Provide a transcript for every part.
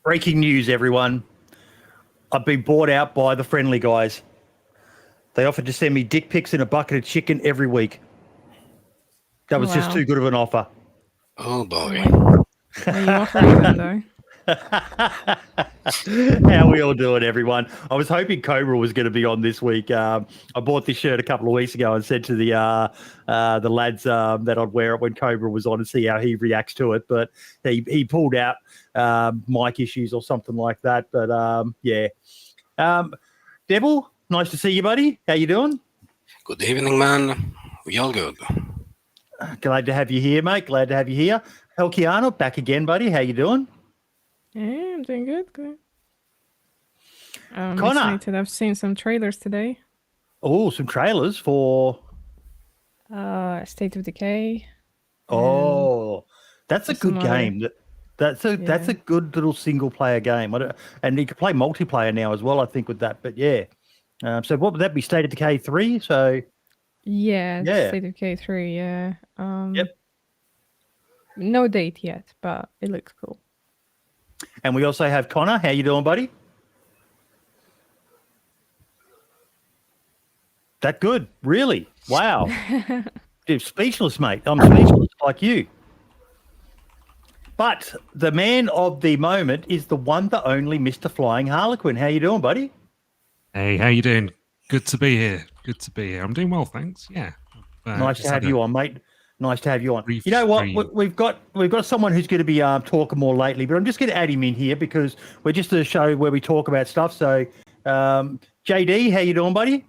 Breaking news, everyone. I've been bought out by the friendly guys. They offered to send me dick pics and a bucket of chicken every week. That was just too good of an offer. Oh, boy. What are you offering them, though? How we all doing, everyone? I was hoping Cobra was going to be on this week. I bought this shirt a couple of weeks ago and said to the lads that I'd wear it when Cobra was on and see how he reacts to it. But he pulled out mic issues or something like that. But yeah, Devil, nice to see you, buddy. How you doing? Good evening, man. We all good. Glad to have you here, mate. Glad to have you here. Helkiano, back again, buddy. How you doing? Yeah, I'm doing good. Connor. Excited. I've seen some trailers today. Oh, some trailers for State of Decay. Oh, that's a good game. That's a Yeah. good little single player game. And you can play multiplayer now as well, I think, with that. But yeah. So what would that be? State of Decay 3? So Yeah, Yeah. State of Decay 3, yeah. Yep. No date yet, but it looks cool. and we also have Connor. How you doing, buddy? That good? Really? Wow. Dude, speechless, mate. I'm speechless like you. But the man of the moment is the one, the only Mr. Flying Harlequin. How you doing, buddy? Hey, how you doing? Good to be here. I'm doing well, thanks. Yeah. Nice to have you on, mate. Nice to have you on. brief You know what? stream. We've got someone who's going to be talking more lately, but I'm just going to add him in here because we're just a show where we talk about stuff. So, JD, how you doing, buddy?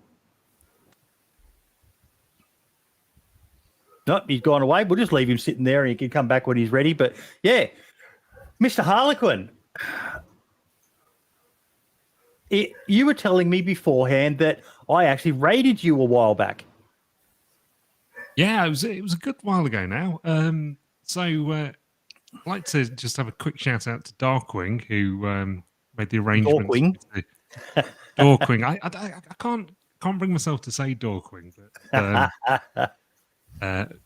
Nope, he's gone away. We'll just leave him sitting there and he can come back when he's ready. But yeah, Mr. Harlequin, you were telling me beforehand that I actually raided you a while back. Yeah, it was a good while ago now. I'd like to just have a quick shout out to Darkwing, who made the arrangements. Darkwing. I can't bring myself to say Darkwing, but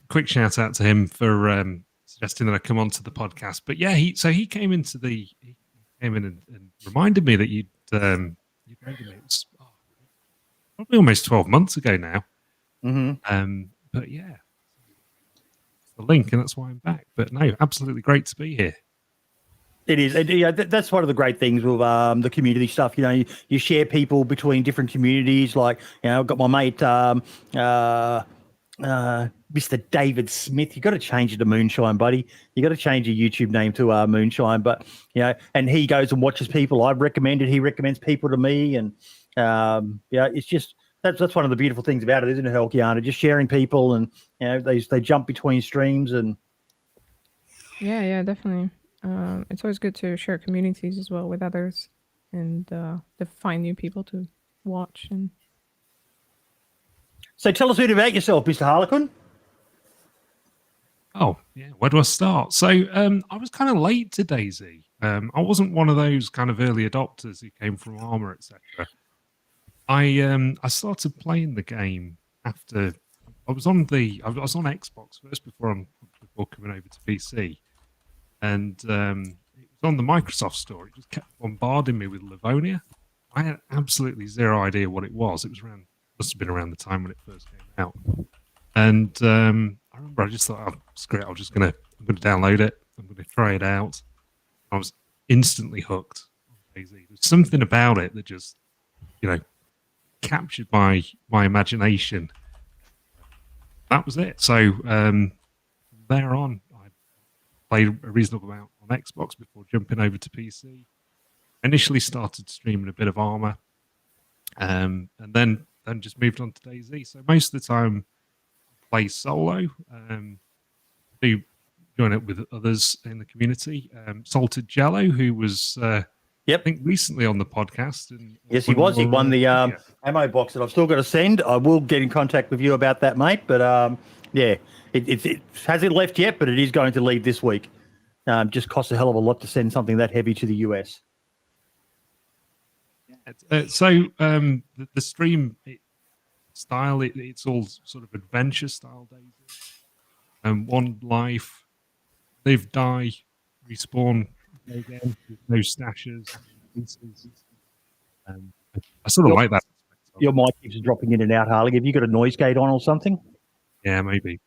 quick shout out to him for suggesting that I come onto the podcast. But yeah, he came in and reminded me that you'd raided me. It was probably almost 12 months ago now. Mm-hmm. But yeah, it's the link, and that's why I'm back. But no, absolutely great to be here. It is. That's one of the great things with the community stuff. You know, you share people between different communities. Like, you know, I've got my mate, Mr. David Smith. You got to change it to Moonshine, buddy. You got to change your YouTube name to Moonshine. But you know, and he goes and watches people. I've recommended. He recommends people to me, and yeah, it's just. That's one of the beautiful things about it, isn't it, Helkiana? Just sharing people, and you know they jump between streams, and Yeah, definitely. It's always good to share communities as well with others and to find new people to watch. And so tell us a bit about yourself, Mr. Harlequin. Oh yeah, where do I start? So I was kind of late to DayZ. I wasn't one of those kind of early adopters who came from Armour, etc. I started playing the game after I was on Xbox first before coming over to PC, and it was on the Microsoft store. It just kept bombarding me with Livonia. I had absolutely zero idea what it was. It must have been around the time when it first came out, and I remember I just thought, oh, screw it, I'm gonna download it. I'm gonna try it out. I was instantly hooked on DayZ. There's something about it that just, you know, captured my imagination. That was it. So from there on, I played a reasonable amount on Xbox before jumping over to PC. Initially started streaming a bit of Armour, and then just moved on to DayZ. So most of the time, I play solo. Do join up with others in the community. Salted Jello, who was I think recently on the podcast. And yes, he was. He won the ammo box that I've still got to send. I will get in contact with you about that, mate. But yeah, it hasn't left yet, but it is going to leave this week. Just costs a hell of a lot to send something that heavy to the US. So the stream style, it's all sort of adventure style DayZ. One life, live, die, respawn, again. There's no stashes, pieces. I sort of Your- like that. Your mic keeps dropping in and out, Harley. Have you got a noise gate on or something? Yeah, maybe.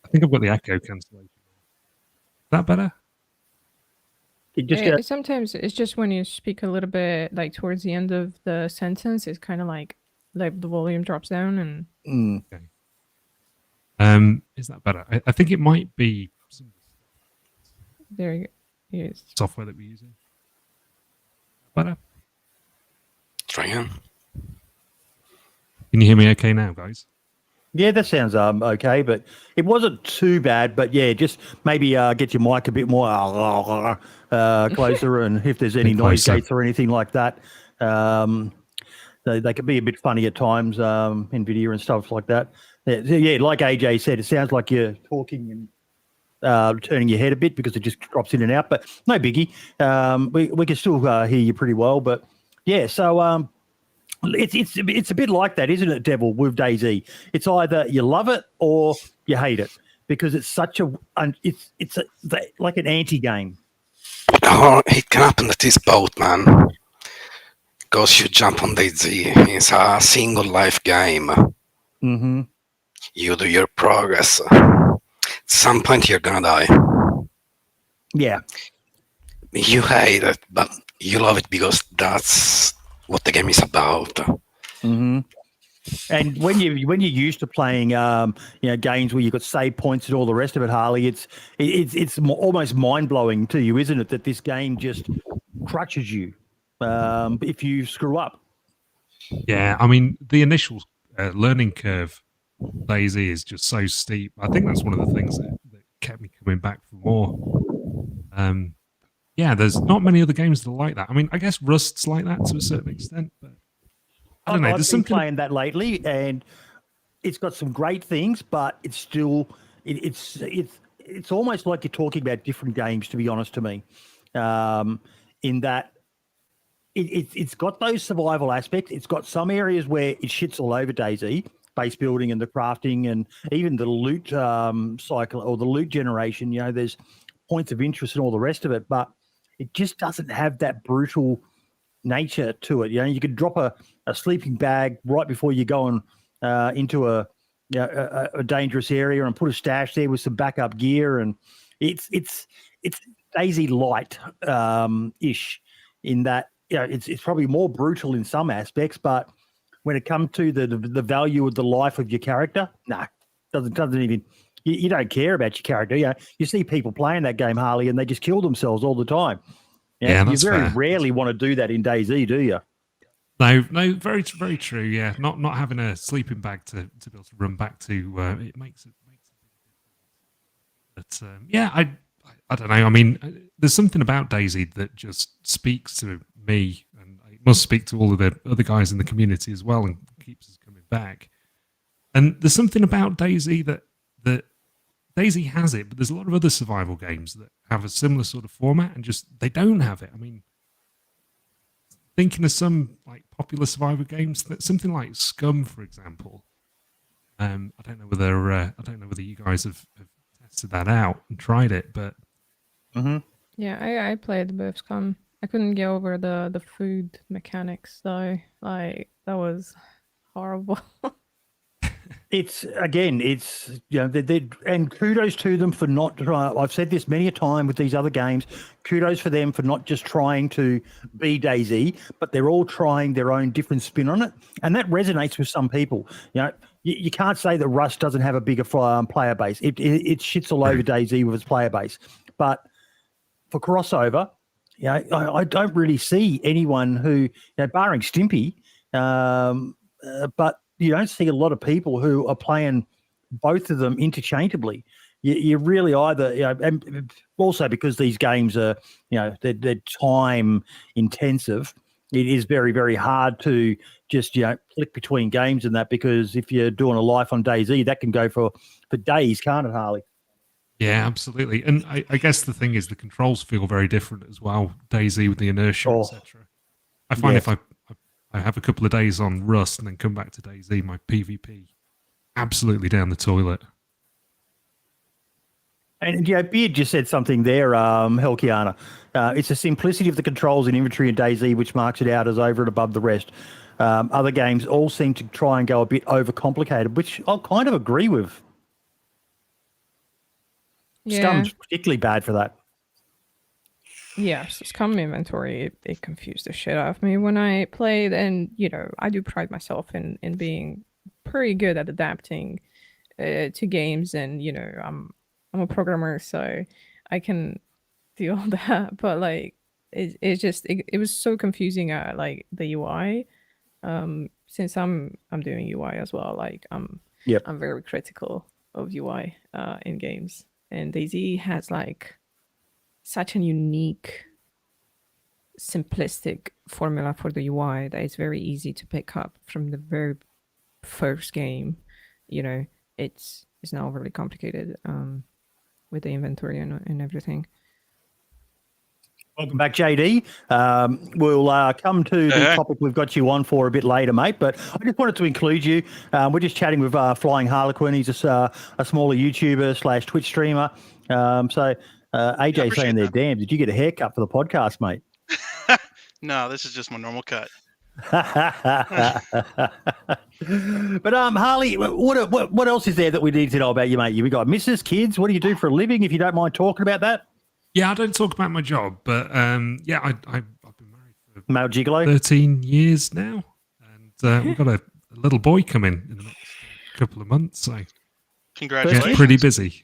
I think I've got the echo cancellation. Is that better? It just Sometimes it's just when you speak a little bit like towards the end of the sentence, it's kind of like the volume drops down and Is that better? I think it might be some there you go. Yes. software that we're using. Better? Try again. Can you hear me okay now, guys? yeah, that sounds okay, but it wasn't too bad. But yeah, just maybe get your mic a bit more closer, and if there's any Bit noise closer. gates or anything like that, they can be a bit funny at times in video and stuff like that. Yeah, like AJ said, it sounds like you're talking and turning your head a bit because it just drops in and out. But no biggie. We can still hear you pretty well. But yeah, so it's a bit like that, isn't it, Devil, with DayZ? It's either you love it or you hate it because it's such it's like an anti-game. Oh, it can happen that it's both, man. Because you jump on DayZ, it's a single life game. Mm-hmm. You do your progress. At some point, you're gonna die. Yeah. You hate it, but you love it because that's what the game is about. Mm-hmm. And when you're used to playing, games where you've got save points and all the rest of it, Harley, it's almost mind blowing to you, isn't it? That this game just crutches you if you screw up. Yeah, I mean, the initial learning curve, DayZ, is just so steep. I think that's one of the things that kept me coming back for more. Yeah, there's not many other games that are like that. I mean, I guess Rust's like that to a certain extent, but I don't know. I've There's been something. playing that lately, and it's got some great things, but it's still it's almost like you're talking about different games. To be honest, to me, in that it's got those survival aspects. It's got some areas where it shits all over DayZ, base building and the crafting, and even the loot cycle or the loot generation. You know, there's points of interest and all the rest of it, but it just doesn't have that brutal nature to it. You know, you could drop a sleeping bag right before you go into a dangerous area and put a stash there with some backup gear, and it's DayZ light ish in that it's probably more brutal in some aspects, but when it comes to the value of the life of your character, doesn't even. You don't care about your character. You see people playing that game, Harley, and they just kill themselves all the time. Yeah, you that's very fair. rarely want to do that in DayZ, do you? No, very very true. Yeah, not having a sleeping bag to be able to run back to it makes it. But yeah, I don't know. I mean, there's something about DayZ that just speaks to me, and it must speak to all of the other guys in the community as well, and keeps us coming back. And there's something about DayZ that DayZ has it, but there's a lot of other survival games that have a similar sort of format, and just they don't have it. I mean, thinking of some like popular survival games, that something like Scum, for example. I don't know whether you guys have tested that out and tried it, but Yeah, I played a bit of Scum. I couldn't get over the food mechanics though. Like that was horrible. It's and kudos to them for not. I've said this many a time with these other games. Kudos for them for not just trying to be DayZ, but they're all trying their own different spin on it, and that resonates with some people. You can't say that Rust doesn't have a bigger player base. It shits all over DayZ with its player base, but for crossover, I don't really see anyone who, barring Stimpy, but you don't see a lot of people who are playing both of them interchangeably. You really either, and also because these games are, they're time intensive. It is very, very hard to just, flick between games and that, because if you're doing a life on DayZ, that can go for days, can't it, Harley? yeah, absolutely. And I guess the thing is the controls feel very different as well. DayZ with the inertia, etc. I find if I have a couple of days on Rust and then come back to DayZ, my PvP absolutely down the toilet. And Beard just said something there, Helkiana. It's the simplicity of the controls in inventory and DayZ which marks it out as over and above the rest. Other games all seem to try and go a bit overcomplicated, which I'll kind of agree with. Yeah. Scum's particularly bad for that. Yeah, so Scum inventory, it confused the shit out of me when I played. And, I do pride myself in being pretty good at adapting to games. And, I'm a programmer, so I can do all that. But, it was so confusing at, the UI. Since I'm doing UI as well, I'm very critical of UI in games. And DayZ has, such a unique, simplistic formula for the UI that it's very easy to pick up from the very first game. It's not overly complicated with the inventory and everything. Welcome back, JD. We'll come to the topic we've got you on for a bit later, mate. But I just wanted to include you. We're just chatting with Flying Harlequin. He's a smaller YouTuber / Twitch streamer. AJ saying there, damn, did you get a haircut for the podcast, mate? No, this is just my normal cut. But Harley, what else is there that we need to know about you, mate? We got missus, kids. What do you do for a living, if you don't mind talking about that? Yeah, I don't talk about my job, but I've been married for Male gigolo 13 years now, and we've got a little boy coming in the next couple of months, so Congratulations. get pretty busy.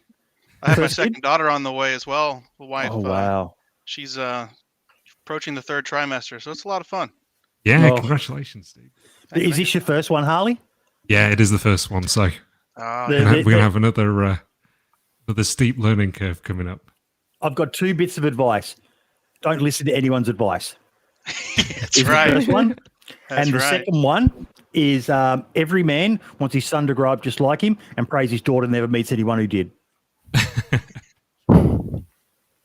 I have my second daughter on the way as well. The wife. Oh, wow. She's approaching the 3rd trimester, so it's a lot of fun. Yeah, congratulations, Steve. Is this your first one, Harley? Yeah, it is the first one, so we're going to have another steep learning curve coming up. I've got 2 bits of advice. Don't listen to anyone's advice. That's right. The first one. That's and the right. second one is every man wants his son to grow up just like him and prays his daughter never meets anyone who did.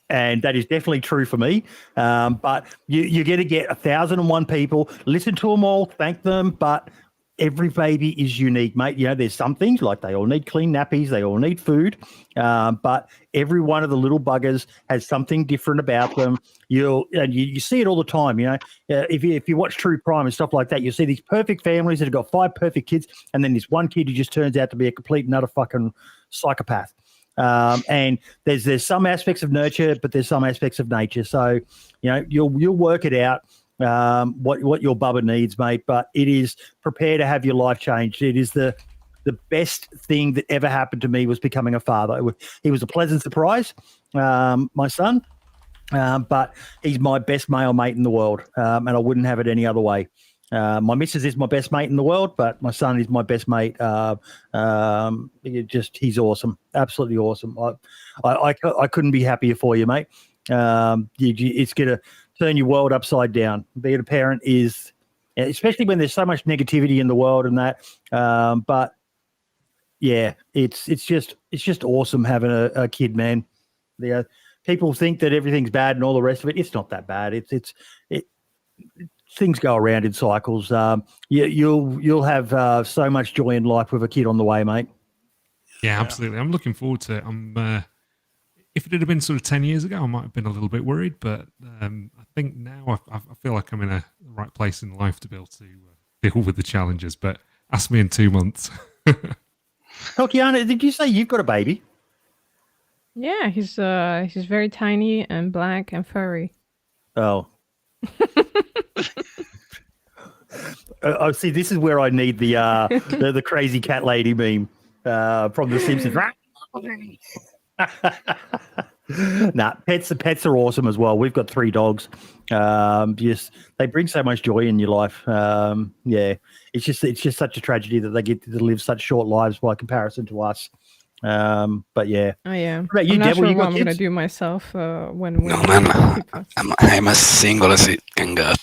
And that is definitely true for me. But you're going to get 1,001 people. Listen to them all, thank them. But every baby is unique, mate. There's some things like they all need clean nappies, they all need food. But every one of the little buggers has something different about them. You see it all the time. If you watch True Crime and stuff like that, you see these perfect families that have got 5 perfect kids, and then this one kid who just turns out to be a complete and utter fucking psychopath. And there's some aspects of nurture, but there's some aspects of nature. So, you'll work it out, what your bubba needs, mate. But it is prepare to have your life changed. It is the best thing that ever happened to me was becoming a father. He was a pleasant surprise, my son, but he's my best male mate in the world, and I wouldn't have it any other way. My missus is my best mate in the world, but my son is my best mate. He's awesome, absolutely awesome. I couldn't be happier for you, mate. It's gonna turn your world upside down. Being a parent is, especially when there's so much negativity in the world and that. But yeah, it's just awesome having a kid, man. People think that everything's bad and all the rest of it. It's not that bad. Things go around in cycles. You'll have so much joy in life with a kid on the way, mate. Yeah, absolutely. I'm looking forward to it. If it had been sort of 10 years ago, I might have been a little bit worried, but I think now I feel like I'm in the right place in life to be able to deal with the challenges. But ask me in 2 months. Helkiana, did you say you've got a baby? Yeah, he's very tiny and black and furry. Oh. Oh, see, this is where I need the crazy cat lady meme from The Simpsons. Nah, pets are awesome as well. We've got 3 dogs. They bring so much joy in your life. Yeah, it's just such a tragedy that they get to live such short lives by comparison to us. But yeah. Oh yeah. Right, I'm not Devil, sure you what got I'm kids? gonna do myself when No, man. I'm as single as it can get.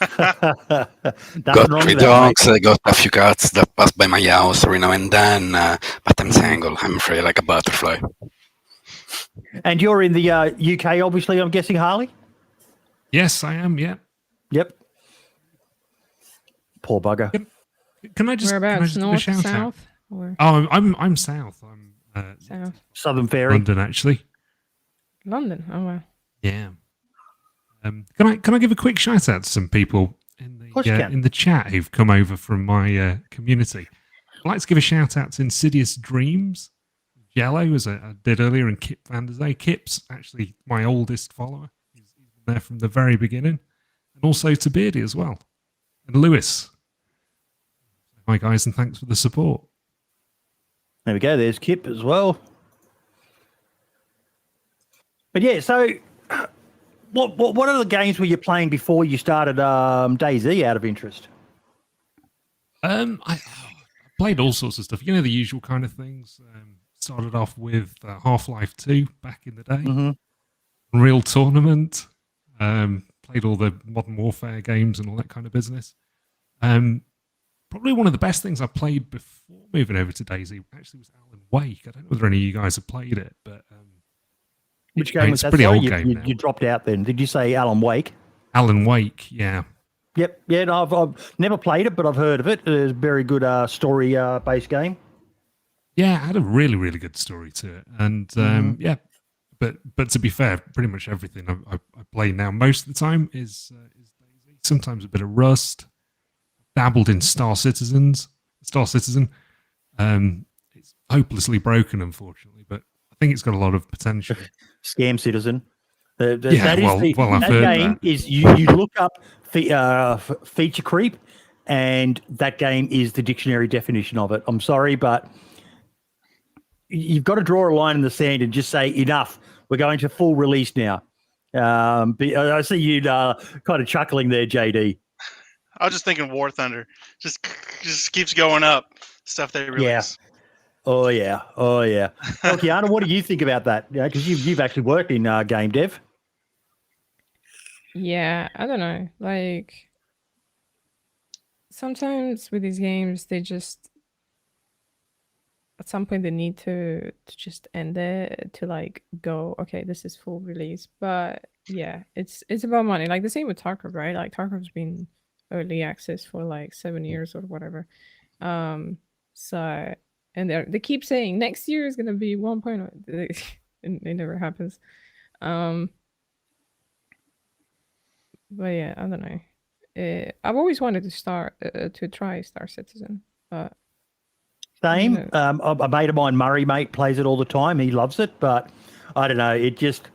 Got 3 dogs, I got a few cats that pass by my house every now and then, but I'm single. I'm free like a butterfly. And you're in the UK, obviously, I'm guessing, Harley? Yes, I am. Yeah. Yep. Poor bugger. Can I just Whereabouts? give a North, shout out? south? Or... Oh, I'm south. So Southern Ferry. London, actually. London. Oh wow. Yeah. Can I give a quick shout out to some people in the chat who've come over from my community? I'd like to give a shout out to Insidious Dreams, Jello, as I did earlier, and Kip Van der Zee. Kip's actually my oldest follower. He's been there from the very beginning. And also to Beardy as well. And Lewis. Hi guys, and thanks for the support. There we go. There's Kip as well. But yeah, so what are the games were you playing before you started DayZ out of interest? I played all sorts of stuff. You know, the usual kind of things. Started off with Half-Life 2 back in the day. Mm-hmm. Unreal Tournament. Played all the Modern Warfare games and all that kind of business. Probably one of the best things I played before moving over to DayZ actually was Alan Wake. I don't know whether any of you guys have played it, but which game was that? Pretty old you, game you dropped out then. Did you say Alan Wake? Alan Wake, yeah. Yep. Yeah, no, I've never played it, but I've heard of it. It's a very good story-based game. Yeah, it had a really, really good story to it. And yeah, but to be fair, pretty much everything I play now most of the time is DayZ. Sometimes a bit of Rust. Dabbled in Star Citizen. It's hopelessly broken, unfortunately, but I think it's got a lot of potential. Scam Citizen. I've heard game that. Is you look up feature creep, and that game is the dictionary definition of it. I'm sorry, but you've got to draw a line in the sand and just say enough. We're going to full release now. I see you kind of chuckling there, JD. I was just thinking War Thunder. Just keeps going up. Stuff they release. Yeah. Oh yeah. Well, Kiana, what do you think about that? Yeah, because you've actually worked in game dev. Yeah, I don't know. Like sometimes with these games, they just at some point they need to just end it to like go, okay, this is full release. But yeah, it's about money. Like the same with Tarkov, right? Like Tarkov's been early access for like 7 years or whatever. So and they keep saying next year is gonna be 1.0. It never happens. But yeah, I don't know. I've always wanted to try Star Citizen, but same. A mate of mine, Murray, plays it all the time. He loves it, but I don't know. It just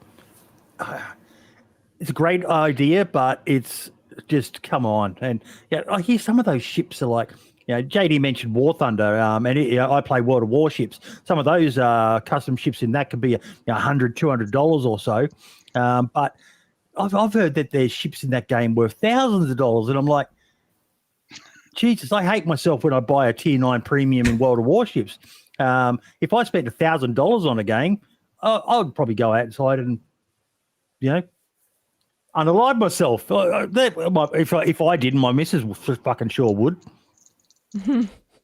it's a great idea, but it's just come on. And yeah, I hear some of those ships are like, you know, JD mentioned War Thunder, and I play World of Warships. Some of those custom ships in that could be $100, $200 or so. But I've heard that there's ships in that game worth thousands of dollars, and I'm like, Jesus, I hate myself when I buy a Tier 9 premium in World of Warships. If I spent $1,000 on a game, I would probably go outside and, unalive myself. If I didn't, my missus fucking sure would.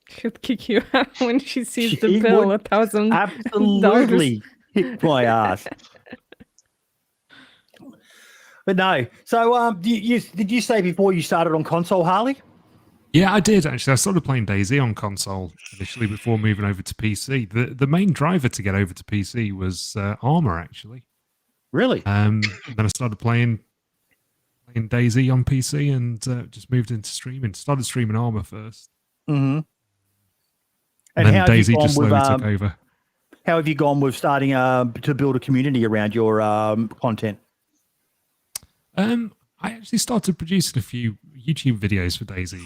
She'll kick you out when she sees the bill, $1,000. Absolutely kick my ass. But no. So, did you say before you started on console, Harley? Yeah, I did actually. I started playing DayZ on console initially before moving over to PC. The main driver to get over to PC was Armour, actually. Really? Then I started playing DayZ on PC and just moved into streaming. Started streaming Armour first. Mm-hmm. And then DayZ just slowly took over. How have you gone with starting to build a community around your content? I actually started producing a few YouTube videos for DayZ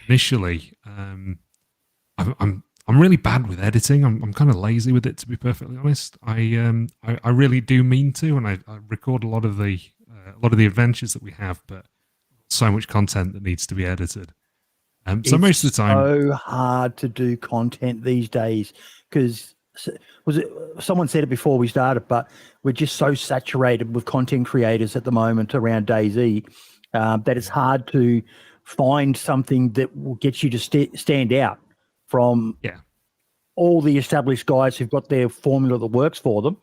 initially. I'm really bad with editing. I'm kind of lazy with it, to be perfectly honest. I really do mean to, and I record a lot of the adventures that we have, but so much content that needs to be edited. So most of the time, so hard to do content these days because someone said it before we started, but we're just so saturated with content creators at the moment around DayZ that it's hard to find something that will get you to stand out from all the established guys who've got their formula that works for them.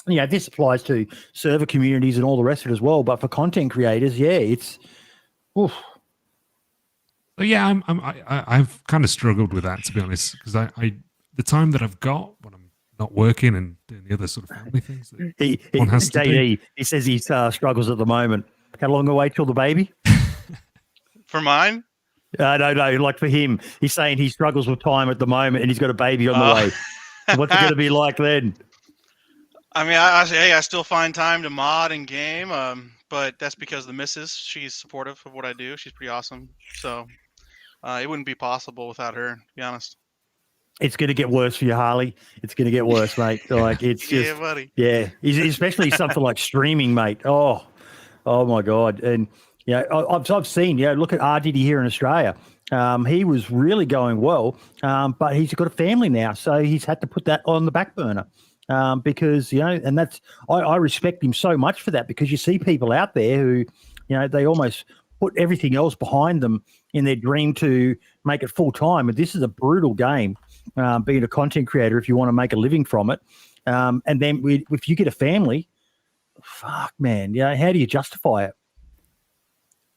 This applies to server communities and all the rest of it as well. But for content creators, it's. Oof. So yeah, I've kind of struggled with that, to be honest, because I the time that I've got when I'm not working and doing the other sort of family things that He, one has to do. JD, he says he struggles at the moment. How long away till the baby? For mine, No, like for him, he's saying he struggles with time at the moment and he's got a baby on the way. What's it going to be like then? I mean, I still find time to mod and game, but that's because the missus, she's supportive of what I do. She's pretty awesome. So it wouldn't be possible without her, to be honest. It's going to get worse for you, Harley. It's going to get worse, mate. Like it's just, Yeah, buddy. yeah, especially something like streaming, mate. Oh my God. And I've seen, look at RDD here in Australia. He was really going well, but he's got a family now, so he's had to put that on the back burner. Because and that's I respect him so much for that, because you see people out there who, they almost put everything else behind them in their dream to make it full time. And this is a brutal game, being a content creator if you want to make a living from it. And then if you get a family, fuck, man, how do you justify it?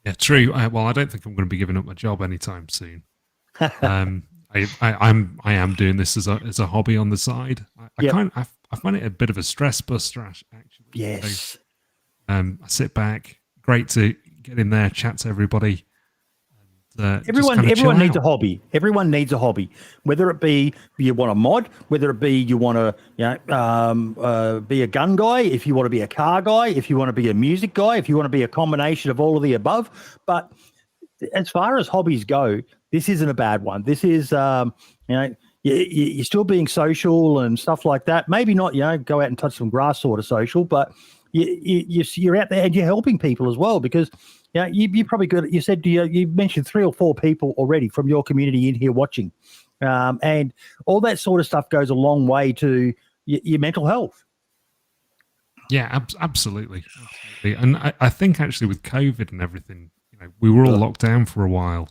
Yeah, true. Well, I don't think I'm going to be giving up my job anytime soon. I am doing this as a hobby on the side. I find it a bit of a stress buster, actually. Yes. I sit back. Great to get in there, chat to everybody. And, everyone needs a hobby. Everyone needs a hobby, whether it be you want to mod, whether it be you want to be a gun guy, if you want to be a car guy, if you want to be a music guy, if you want to be a combination of all of the above. But as far as hobbies go, this isn't a bad one. This is, you're still being social and stuff like that. Maybe not, go out and touch some grass sort of social, but you're out there and you're helping people as well, because you probably good. You said you mentioned 3 or 4 people already from your community in here watching, and all that sort of stuff goes a long way to your mental health. Yeah, absolutely. And I think actually with COVID and everything, we were all locked down for a while.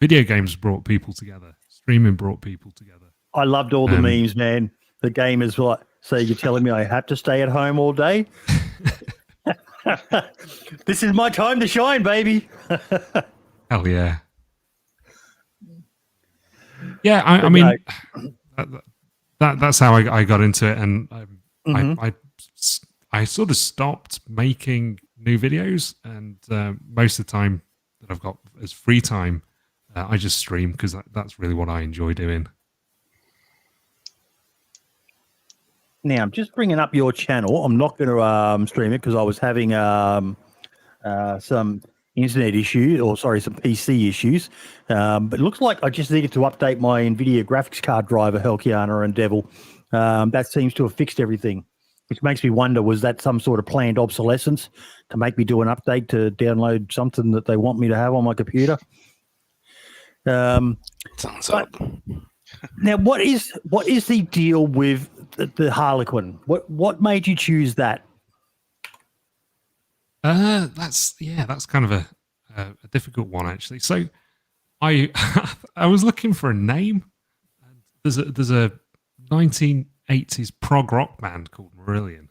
Video games brought people together. Streaming brought people together. I loved all the memes, man. The game is like, so you're telling me I have to stay at home all day? This is my time to shine, baby. Hell yeah. Yeah, I mean, that's how I got into it. And I sort of stopped making new videos. And most of the time that I've got as free time, I just stream, because that's really what I enjoy doing. Now, I'm just bringing up your channel. I'm not going to stream it because I was having some internet issues, some PC issues. But it looks like I just needed to update my NVIDIA graphics card driver, Helkiana and Devil. That seems to have fixed everything, which makes me wonder, was that some sort of planned obsolescence to make me do an update to download something that they want me to have on my computer? Sounds up. Now, what is the deal with the Harlequin? What made you choose that? That's kind of a difficult one, actually. So I I was looking for a name. There's a 1980s prog rock band called Marillion,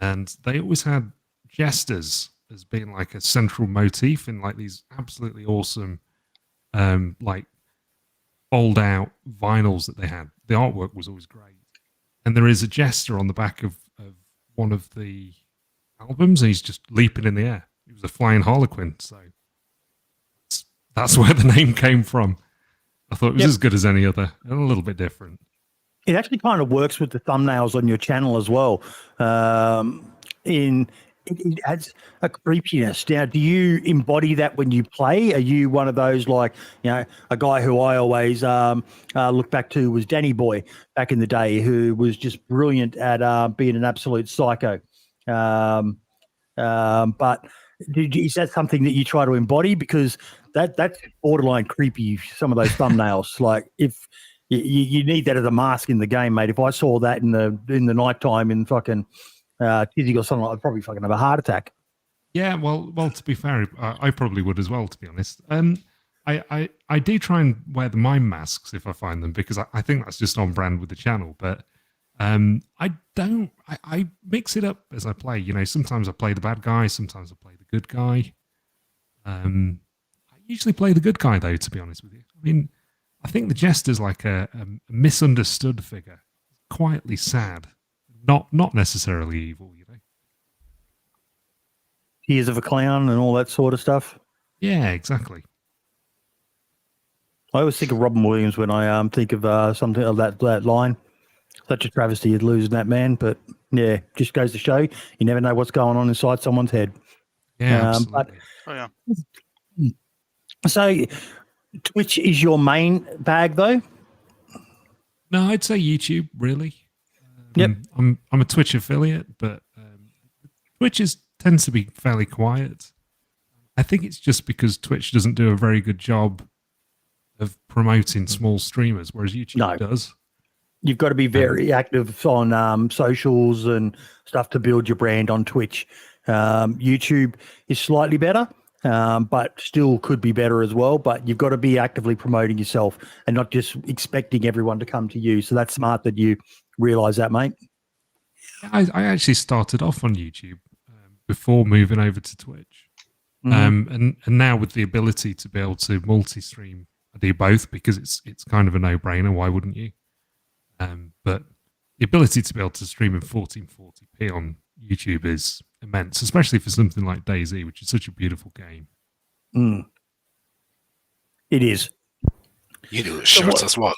and they always had jesters as being like a central motif in like these absolutely awesome like fold out vinyls that they had. The artwork was always great. And there is a jester on the back of one of the albums, and he's just leaping in the air. He was a Flying Harlequin, so that's where the name came from. I thought it was as good as any other, and a little bit different. It actually kind of works with the thumbnails on your channel as well. It adds a creepiness. Now, do you embody that when you play? Are you one of those, like, a guy who I always look back to was Danny Boy back in the day, who was just brilliant at being an absolute psycho. But is that something that you try to embody? Because that's borderline creepy, some of those thumbnails. Like, if you need that as a mask in the game, mate. If I saw that in the nighttime in fucking Tizzy or something, I'd probably fucking have a heart attack. Yeah, well, to be fair, I probably would as well, to be honest. I do try and wear the mime masks if I find them, because I think that's just on brand with the channel. But I mix it up as I play. Sometimes I play the bad guy, sometimes I play the good guy. I usually play the good guy, though, to be honest with you. I mean, I think the Jester's like a misunderstood figure, quietly sad, not necessarily evil, you know. Tears of a clown and all that sort of stuff. Yeah, exactly. I always think of Robin Williams when I think of something of that line. Such a travesty of losing that man, but yeah, just goes to show you never know what's going on inside someone's head. Yeah, absolutely. So Twitch is your main bag, though? No, I'd say YouTube, really. Yep. I'm a Twitch affiliate, but Twitch tends to be fairly quiet. I think it's just because Twitch doesn't do a very good job of promoting small streamers, whereas YouTube does. You've got to be very active on socials and stuff to build your brand on Twitch. YouTube is slightly better, but still could be better as well. But you've got to be actively promoting yourself and not just expecting everyone to come to you. So that's smart that you realise that, mate. I actually started off on YouTube before moving over to Twitch. And now with the ability to be able to multi-stream, I do both because it's kind of a no-brainer. Why wouldn't you? But the ability to be able to stream in 1440p on YouTube is immense, especially for something like DayZ, which is such a beautiful game. It is. You do shorts as well.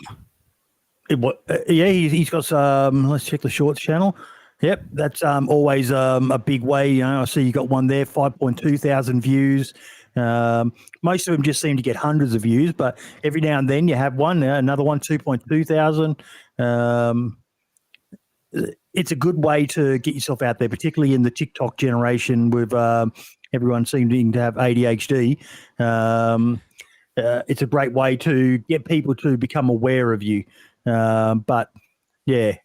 Yeah, he's got some. Let's check the shorts channel. Yep, that's always a big way. You know, I see you got one there, 5.2 thousand views. Most of them just seem to get hundreds of views, but every now and then you have one, another one, 2.2 thousand. It's a good way to get yourself out there, particularly in the TikTok generation with everyone seeming to have ADHD. It's a great way to get people to become aware of you. But yeah.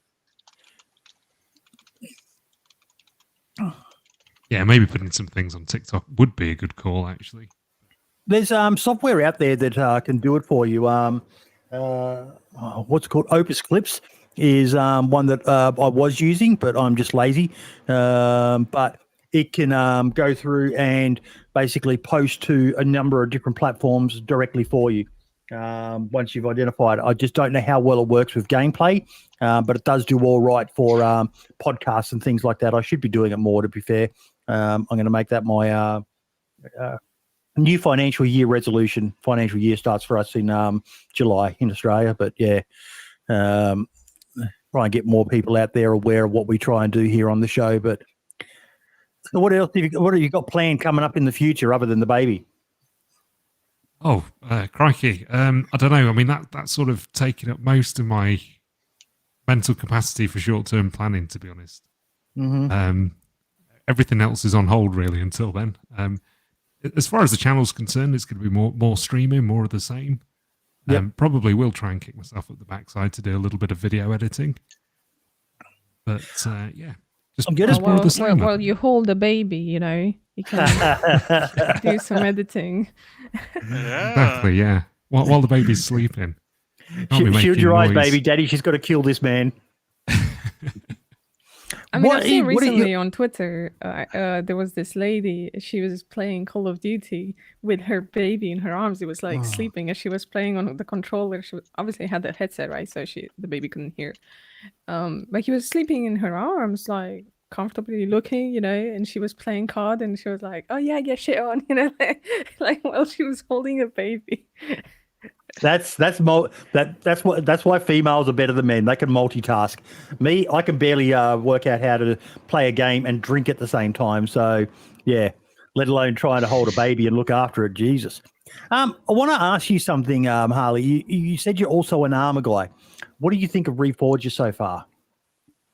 Yeah, maybe putting some things on TikTok would be a good call, actually. There's software out there that can do it for you. What's it called? Opus Clips is one that I was using, but I'm just lazy. But it can go through and basically post to a number of different platforms directly for you. Once you've identified it. I just don't know how well it works with gameplay, but it does do all right for podcasts and things like that. I should be doing it more, to be fair. I'm going to make that my new financial year resolution. Financial year starts for us in July in Australia, but yeah, try and get more people out there aware of what we try and do here on the show. But what else what have you got planned coming up in the future other than the baby? Oh, crikey. I don't know. I mean, that's sort of taking up most of my mental capacity for short-term planning, to be honest. Everything else is on hold, really, until then. As far as the channel's concerned, it's going to be more streaming, more of the same. Probably will try and kick myself up the backside to do a little bit of video editing. But, yeah. Just more of the same. Well, you hold a baby, you know. You can do some editing. Exactly, yeah. While the baby's sleeping. Shield your eyes, baby. Daddy, she's got to kill this man. I mean, I've seen recently on Twitter, there was this lady, she was playing Call of Duty with her baby in her arms. It was like sleeping as she was playing on the controller. She obviously had the headset, right? So the baby couldn't hear. But he was sleeping in her arms, like comfortably looking, you know, and she was playing COD and she was like, oh yeah, get shit on, you know, like while she was holding a baby. That's why females are better than men. They can multitask. Me, I can barely work out how to play a game and drink at the same time. So yeah, let alone trying to hold a baby and look after it. Jesus. I want to ask you something, Harley. You said you're also an armor guy. What do you think of Reforger so far?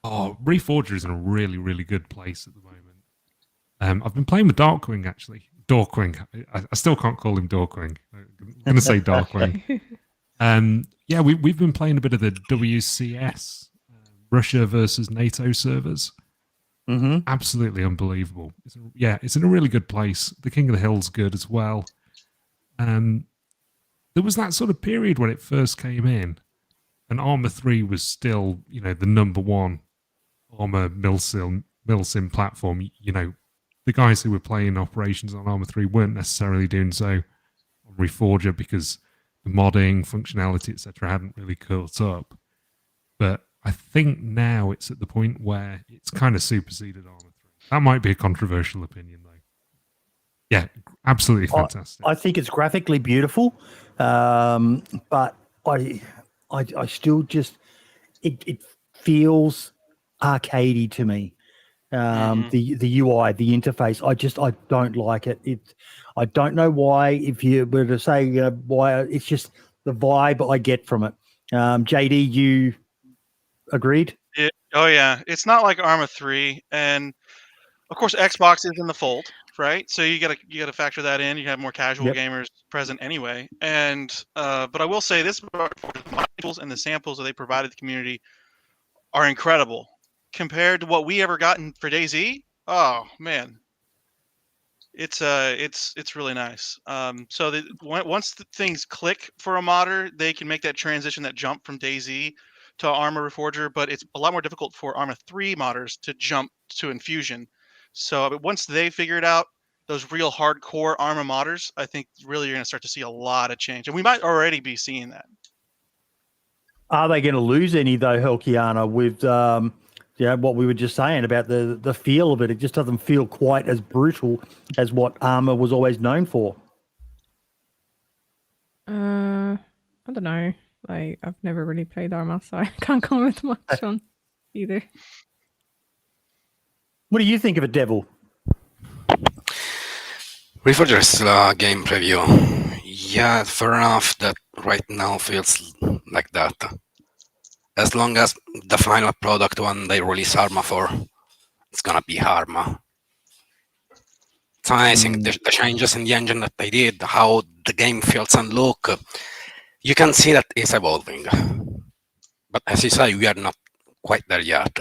Oh, Reforger is in a really, really good place at the moment. I've been playing with Darkwing, actually. Dorkwing. I still can't call him Dorkwing. I'm going to say Darkwing. Yeah, we've been playing a bit of the WCS, Russia versus NATO servers. Absolutely unbelievable. It's in a really good place. The King of the Hill's good as well. There was that sort of period when it first came in, and Arma 3 was still, you know, the number one Arma milsim platform. You know, the guys who were playing operations on Arma 3 weren't necessarily doing so on Reforger because modding, functionality, etc., hadn't really caught up. But I think now it's at the point where it's kind of superseded Arma 3. That might be a controversial opinion, though. Yeah, absolutely fantastic. I think it's graphically beautiful, but I still just it feels arcadey to me. The UI, the interface, I don't like it. I don't know why. If you were to say why, it's just the vibe I get from it. JD, you agreed? Yeah, it's not like Arma 3, and of course Xbox is in the fold, right? So you gotta factor that in. You have more casual gamers present anyway, and but I will say this: the modules and the samples that they provided the community are incredible compared to what we ever gotten for DayZ. Oh man, it's really nice. So that once the things click for a modder, they can make that transition, that jump from DayZ to Arma Reforger, but it's a lot more difficult for Arma 3 modders to jump to Infusion. So once they figure it out, those real hardcore Arma modders, I think really you're going to start to see a lot of change, and we might already be seeing that. Are they going to lose any though, Helkiana, with what we were just saying about the feel of it? It just doesn't feel quite as brutal as what Arma was always known for. I don't know. Like, I've never really played Arma, so I can't comment much on either. What do you think of it, Devil? Reforger is still a game preview. Yeah, fair enough that right now feels like that. As long as the final product when they release Arma 4, it's gonna be Arma. So I think the changes in the engine that they did, how the game feels and look, you can see that it's evolving. But as you say, we are not quite there yet.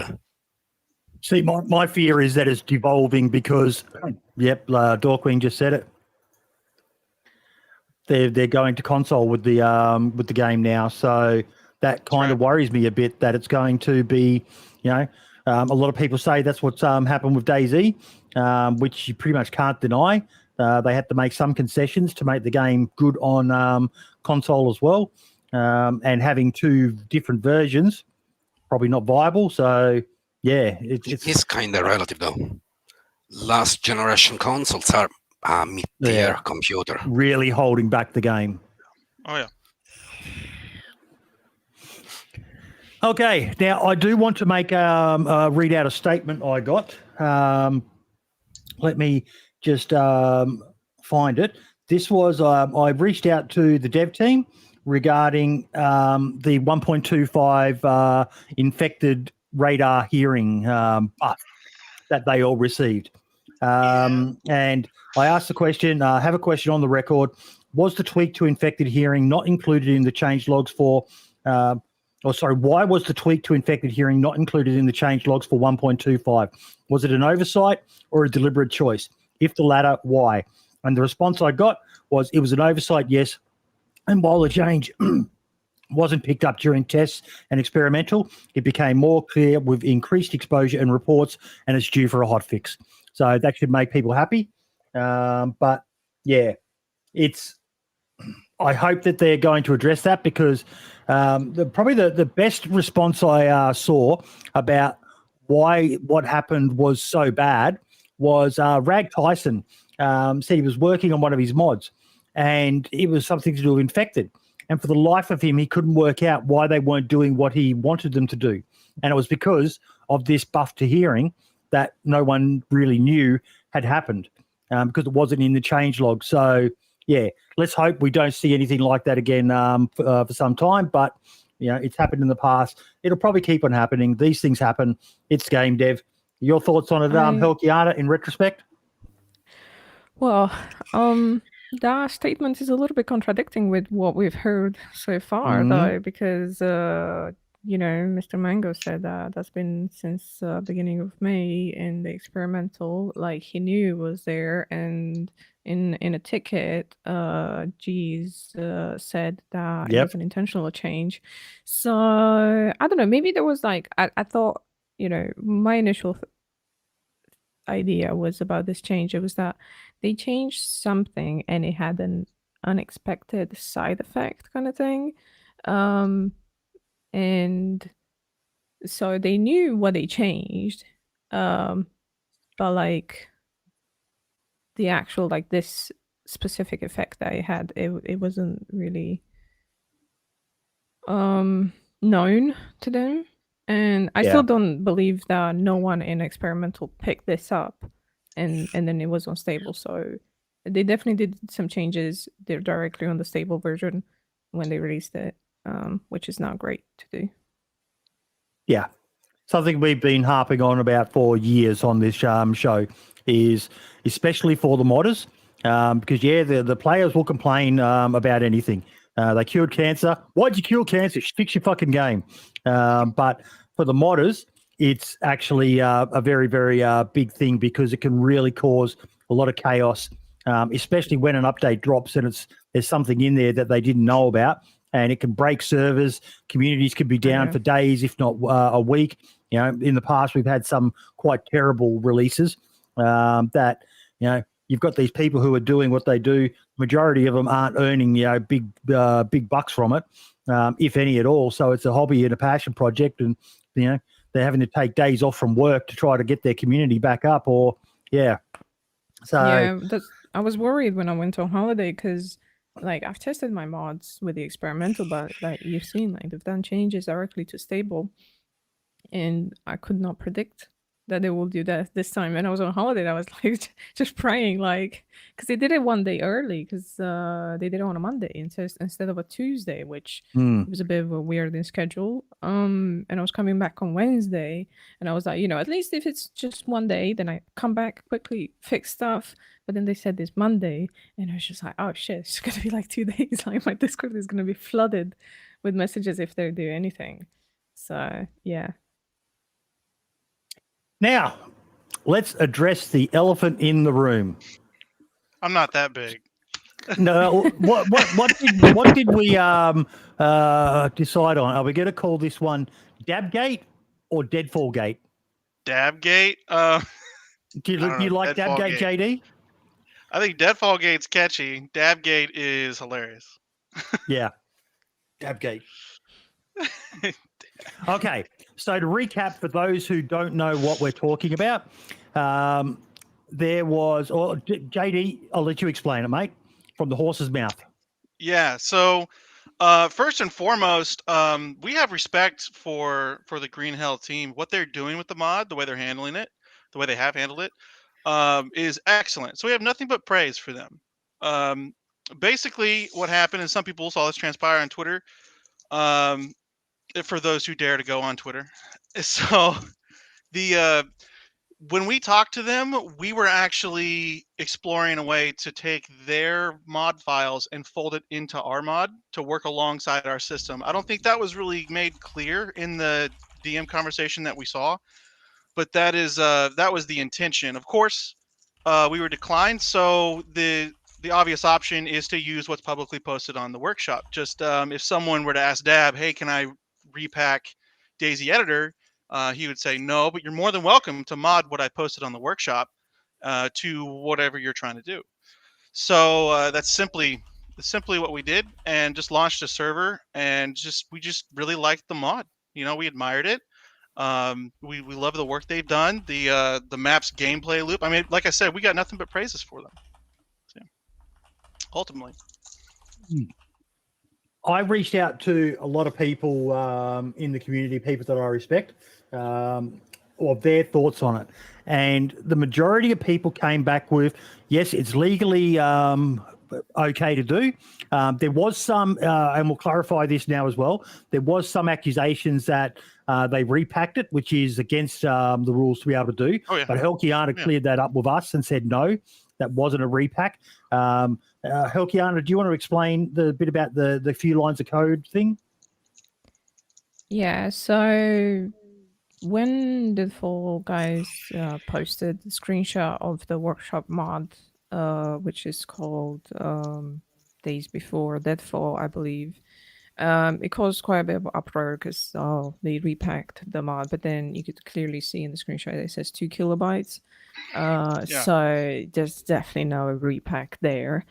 See, my fear is that it's devolving because, Dorkwing just said it. They're going to console with the game now, so that kind of worries me a bit that it's going to be, a lot of people say that's what's happened with DayZ, which you pretty much can't deny. They had to make some concessions to make the game good on console as well, and having two different versions probably not viable. So yeah, it's kind of relative though. Last generation consoles are mid-tier computer, really holding back the game. Oh yeah. Okay, now I do want to make read out a statement I got. Let me just find it. This was I reached out to the dev team regarding the 1.25 infected radar hearing buff that they all received. And I asked the question, have a question on the record. Was the tweak to infected hearing not included in the change logs for why was the tweak to infected hearing not included in the change logs for 1.25? Was it an oversight or a deliberate choice? If the latter, why? And the response I got was it was an oversight, yes. And while the change wasn't picked up during tests and experimental, it became more clear with increased exposure and reports, and it's due for a hot fix. So that should make people happy. But yeah, I hope that they're going to address that because probably the best response I saw about what happened was so bad was Rag Tyson said he was working on one of his mods and it was something to do with infected. And for the life of him, he couldn't work out why they weren't doing what he wanted them to do. And it was because of this buff to hearing that no one really knew had happened because it wasn't in the change log. So, yeah, let's hope we don't see anything like that again for some time. But, it's happened in the past. It'll probably keep on happening. These things happen. It's game dev. Your thoughts on it, Helkiana, in retrospect? Well, that statement is a little bit contradicting with what we've heard so far, though, because, Mr. Mango said that that's been since beginning of May in the experimental, like he knew it was there. And in a ticket, G's said that it was an intentional change. So I don't know, maybe there was I thought, my initial idea was about this change. It was that they changed something and it had unexpected side effect kind of thing. And so they knew what they changed, but like the actual like this specific effect that it had, it wasn't really known to them. And I still don't believe that no one in experimental picked this up and then it was unstable. So they definitely did some changes. They're directly on the stable version when they released it, which is not great to do. Yeah. Something we've been harping on about for years on this show is especially for the modders, because, the players will complain about anything. They cured cancer. Why'd you cure cancer? Fix your fucking game. But for the modders, it's actually a very, very big thing because it can really cause a lot of chaos, especially when an update drops and there's something in there that they didn't know about. And it can break servers. Communities could be down for days, if not a week. In the past, we've had some quite terrible releases that, you've got these people who are doing what they do. Majority of them aren't earning, big bucks from it, if any at all. So it's a hobby and a passion project. And, they're having to take days off from work to try to get their community back up So I was worried when I went on holiday because like I've tested my mods with the experimental, but like you've seen, like they've done changes directly to stable, and I could not predict that they will do that this time. And I was on holiday, I was like just praying, like, because they did it one day early, because they did it on a Monday instead of a Tuesday, which was a bit of a weird in schedule. And I was coming back on Wednesday, and I was like, at least if it's just one day, then I come back quickly, fix stuff. But then they said this Monday, and I was just like, oh shit, it's gonna be like 2 days. Like my Discord is gonna be flooded with messages if they do anything. So yeah. Now, let's address the elephant in the room. I'm not that big. No, what did we decide on? Are we going to call this one Dabgate or Deadfall Gate? Dabgate. Do you like Dabgate, JD? I think Deadfall Gate's catchy. Dabgate is hilarious. Yeah, Dabgate. Okay, so to recap for those who don't know what we're talking about, there was, JD, I'll let you explain it, mate, from the horse's mouth. Yeah, so first and foremost, we have respect for the Green Hell team. What they're doing with the mod, the way they're handling it, the way they have handled it, is excellent. So we have nothing but praise for them. Basically, what happened is some people saw this transpire on Twitter. For those who dare to go on Twitter. So when we talked to them, we were actually exploring a way to take their mod files and fold it into our mod to work alongside our system. I don't think that was really made clear in the DM conversation that we saw, but that was the intention. Of course, we were declined, so the obvious option is to use what's publicly posted on the workshop. Just if someone were to ask Dab, hey, can I repack DayZ Editor, he would say no, but you're more than welcome to mod what I posted on the workshop to whatever you're trying to do. So that's simply what we did, and just launched a server, and we just really liked the mod. We admired it. We love the work they've done. The map's gameplay loop. I mean, like I said, we got nothing but praises for them. So, ultimately. I reached out to a lot of people in the community, people that I respect, or their thoughts on it. And the majority of people came back with, yes, it's legally okay to do. There was some, and we'll clarify this now as well, there was some accusations that they repacked it, which is against the rules to be able to do. Oh, yeah. But Helkiana cleared that up with us and said, no, that wasn't a repack. Helkiana, do you want to explain the bit about the few lines of code thing? Yeah, so when the Fall guys posted the screenshot of the workshop mod, which is called Days Before Deadfall, I believe, it caused quite a bit of uproar because they repacked the mod, but then you could clearly see in the screenshot it says 2 kilobytes. So there's definitely no repack there.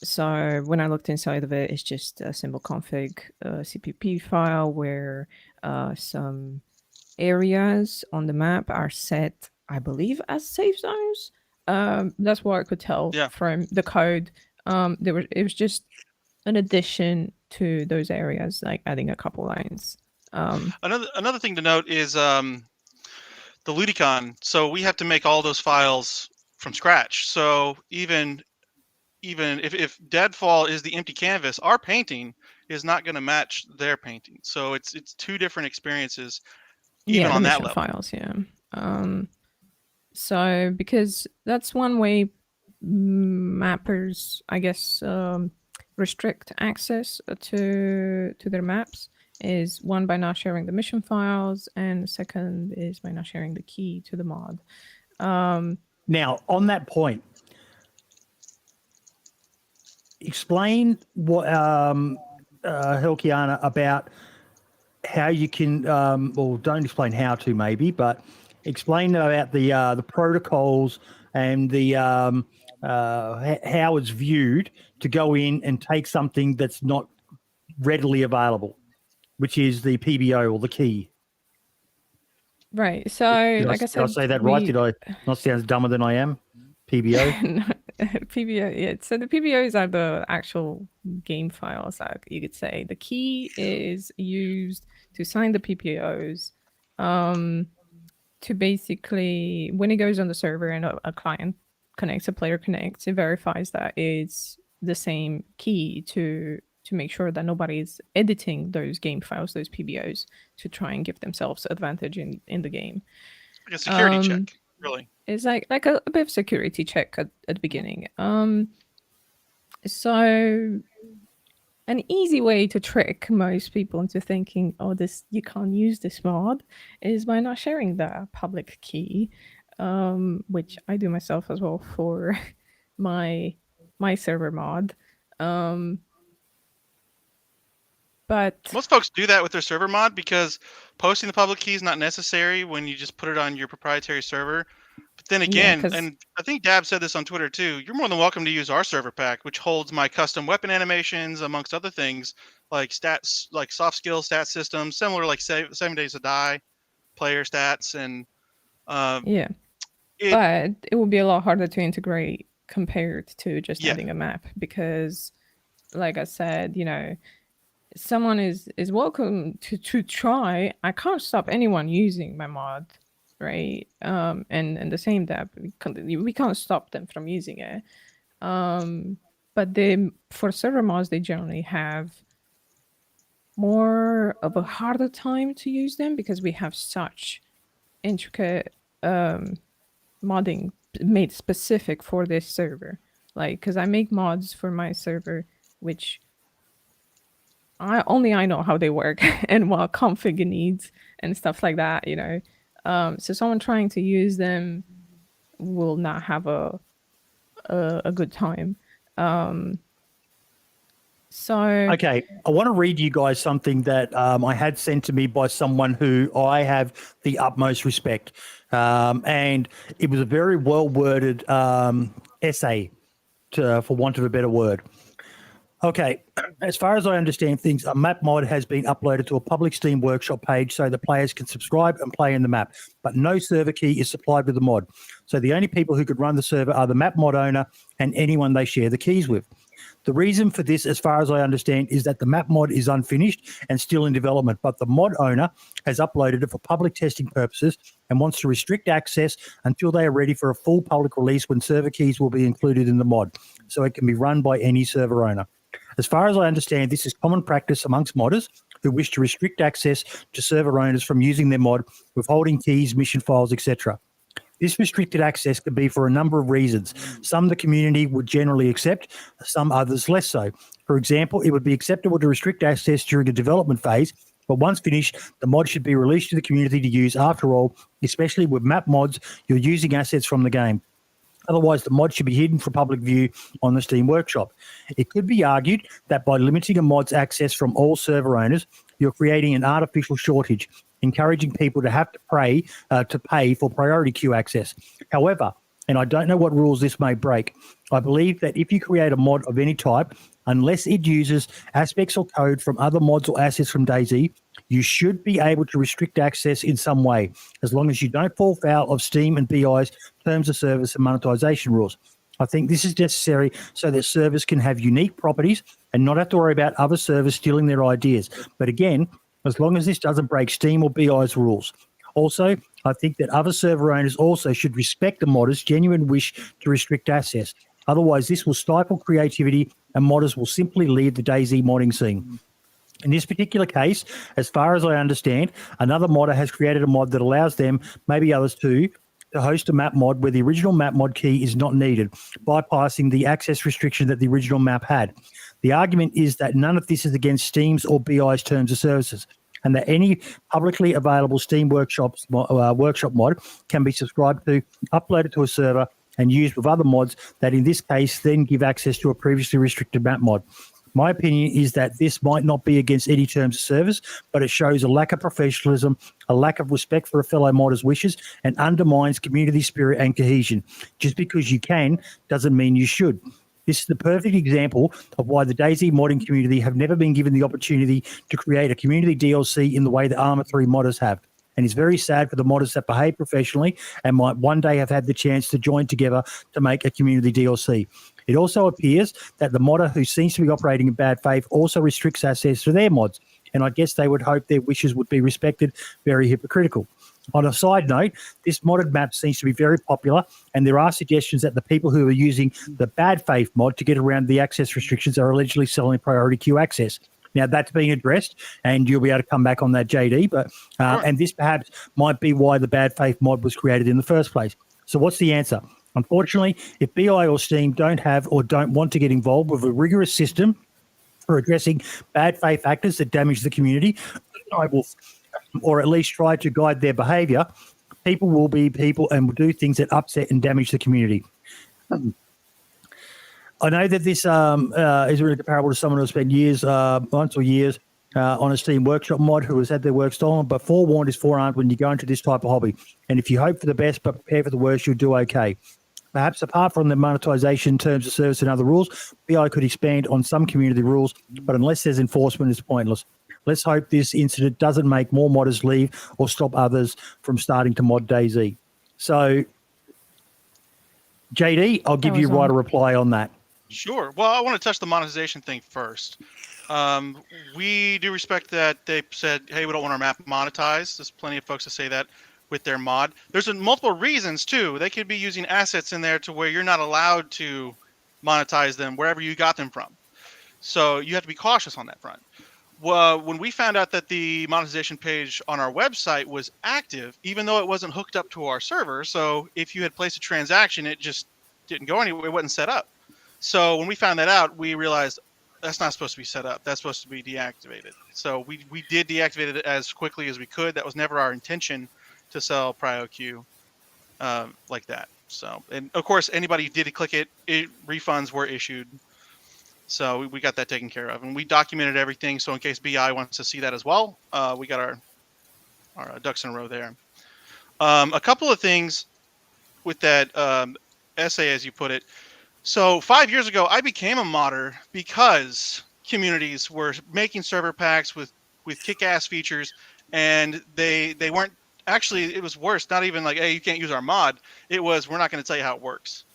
So when I looked inside of it, it's just a simple config CPP file where some areas on the map are set, I believe, as safe zones. That's what I could tell from the code. It was just an addition to those areas, like adding a couple lines. Another thing to note is the Ludicon. So we have to make all those files from scratch. So even if Deadfall is the empty canvas, our painting is not going to match their painting. So it's two different experiences, even on that level. Files, yeah. So because that's one way mappers, I guess, restrict access to their maps is one by not sharing the mission files, and the second is by not sharing the key to the mod. Now, on that point, explain what Helkiana about how you can, well, don't explain how to maybe, but explain about the protocols and the how it's viewed to go in and take something that's not readily available, which is the PBO or the key. Right. So, like I said, did I say that right? Did I not sound dumber than I am? PBO? No, PBO, yeah. So the PBOs are the actual game files, like you could say. The key is used to sign the PBOs to basically, when it goes on the server and a client connects, a player connects, it verifies that it's the same key to make sure that nobody's editing those game files, those PBOs, to try and give themselves advantage in the game. Like a security check, really. It's like a bit of security check at the beginning. So an easy way to trick most people into thinking, oh, you can't use this mod, is by not sharing the public key, which I do myself as well for my server mod. But most folks do that with their server mod because posting the public key is not necessary when you just put it on your proprietary server. But then again, and I think Dab said this on Twitter too, you're more than welcome to use our server pack, which holds my custom weapon animations, amongst other things, like stats, like soft skill stat systems, similar like 7 Days to Die player stats. And but it will be a lot harder to integrate compared to just adding a map because, like I said, someone is welcome to try. I can't stop anyone using my mod, right? And the same that we can't stop them from using it. But for server mods, they generally have more of a harder time to use them because we have such intricate modding made specific for this server. Like, because I make mods for my server, which I know how they work and what config it needs and stuff like that, So someone trying to use them will not have a good time. Okay, I want to read you guys something that I had sent to me by someone who I have the utmost respect, and it was a very well worded essay, for want of a better word. Okay, as far as I understand things, a map mod has been uploaded to a public Steam Workshop page so the players can subscribe and play in the map, but no server key is supplied with the mod. So the only people who could run the server are the map mod owner and anyone they share the keys with. The reason for this, as far as I understand, is that the map mod is unfinished and still in development, but the mod owner has uploaded it for public testing purposes and wants to restrict access until they are ready for a full public release when server keys will be included in the mod, so it can be run by any server owner. As far as I understand, this is common practice amongst modders who wish to restrict access to server owners from using their mod, withholding keys, mission files, etc. This restricted access can be for a number of reasons. Some the community would generally accept, some others less so. For example, it would be acceptable to restrict access during the development phase, but once finished, the mod should be released to the community to use. After all, especially with map mods, you're using assets from the game. Otherwise, the mod should be hidden for public view on the Steam Workshop. It could be argued that by limiting a mod's access from all server owners, you're creating an artificial shortage, encouraging people to have to pay for priority queue access. However, and I don't know what rules this may break. I believe that if you create a mod of any type, unless it uses aspects or code from other mods or assets from DayZ, you should be able to restrict access in some way, as long as you don't fall foul of Steam and BI's terms of service and monetization rules. I think this is necessary so that servers can have unique properties and not have to worry about other servers stealing their ideas. But again, as long as this doesn't break Steam or BI's rules. Also, I think that other server owners also should respect the modder's genuine wish to restrict access. Otherwise, this will stifle creativity and modders will simply leave the DayZ modding scene. In this particular case, as far as I understand, another modder has created a mod that allows them, maybe others too, to host a map mod where the original map mod key is not needed, bypassing the access restriction that the original map had. The argument is that none of this is against Steam's or BI's terms of services, and that any publicly available Steam workshop mod can be subscribed to, uploaded to a server, and used with other mods that in this case then give access to a previously restricted map mod. My opinion is that this might not be against any terms of service, but it shows a lack of professionalism, a lack of respect for a fellow modder's wishes, and undermines community spirit and cohesion. Just because you can doesn't mean you should. This is the perfect example of why the DayZ modding community have never been given the opportunity to create a community DLC in the way that Arma 3 modders have. And it's very sad for the modders that behave professionally and might one day have had the chance to join together to make a community DLC. It also appears that the modder who seems to be operating in bad faith also restricts access to their mods, and I guess they would hope their wishes would be respected. Very hypocritical. On a side note, this modded map seems to be very popular, and there are suggestions that the people who are using the bad faith mod to get around the access restrictions are allegedly selling priority queue access. Now, that's being addressed, and you'll be able to come back on that, JD, but and this perhaps might be why the bad faith mod was created in the first place. So what's the answer? Unfortunately, if BI or Steam don't have or don't want to get involved with a rigorous system for addressing bad faith actors that damage the community, or at least try to guide their behavior, people will be people and will do things that upset and damage the community. I know that this is really comparable to someone who spent years, months or years, on a Steam Workshop mod who has had their work stolen, but forewarned is forearmed when you go into this type of hobby. And if you hope for the best but prepare for the worst, you'll do okay. Perhaps apart from the monetization, terms of service and other rules, BI could expand on some community rules, but unless there's enforcement, it's pointless. Let's hope this incident doesn't make more modders leave or stop others from starting to mod DayZ. So, JD, I'll give you right a reply on that. Sure. Well, I want to touch the monetization thing first. We do respect that they said, hey, we don't want our map monetized. There's plenty of folks that say that with their mod. There's multiple reasons, too. They could be using assets in there to where you're not allowed to monetize them wherever you got them from. So you have to be cautious on that front. Well, when we found out that the monetization page on our website was active, even though it wasn't hooked up to our server, so if you had placed a transaction, it just didn't go anywhere. It wasn't set up. So when we found that out, we realized that's not supposed to be set up. That's supposed to be deactivated. So we did deactivate it as quickly as we could. That was never our intention to sell PrioQ like that. So, and of course, anybody who did click it, refunds were issued. So we got that taken care of, and we documented everything. So in case BI wants to see that as well, we got our ducks in a row there. A couple of things with that essay, as you put it. So 5 years ago, I became a modder because communities were making server packs with kick-ass features, and they weren't actually. It was worse. Not even like, hey, you can't use our mod. It was, we're not going to tell you how it works.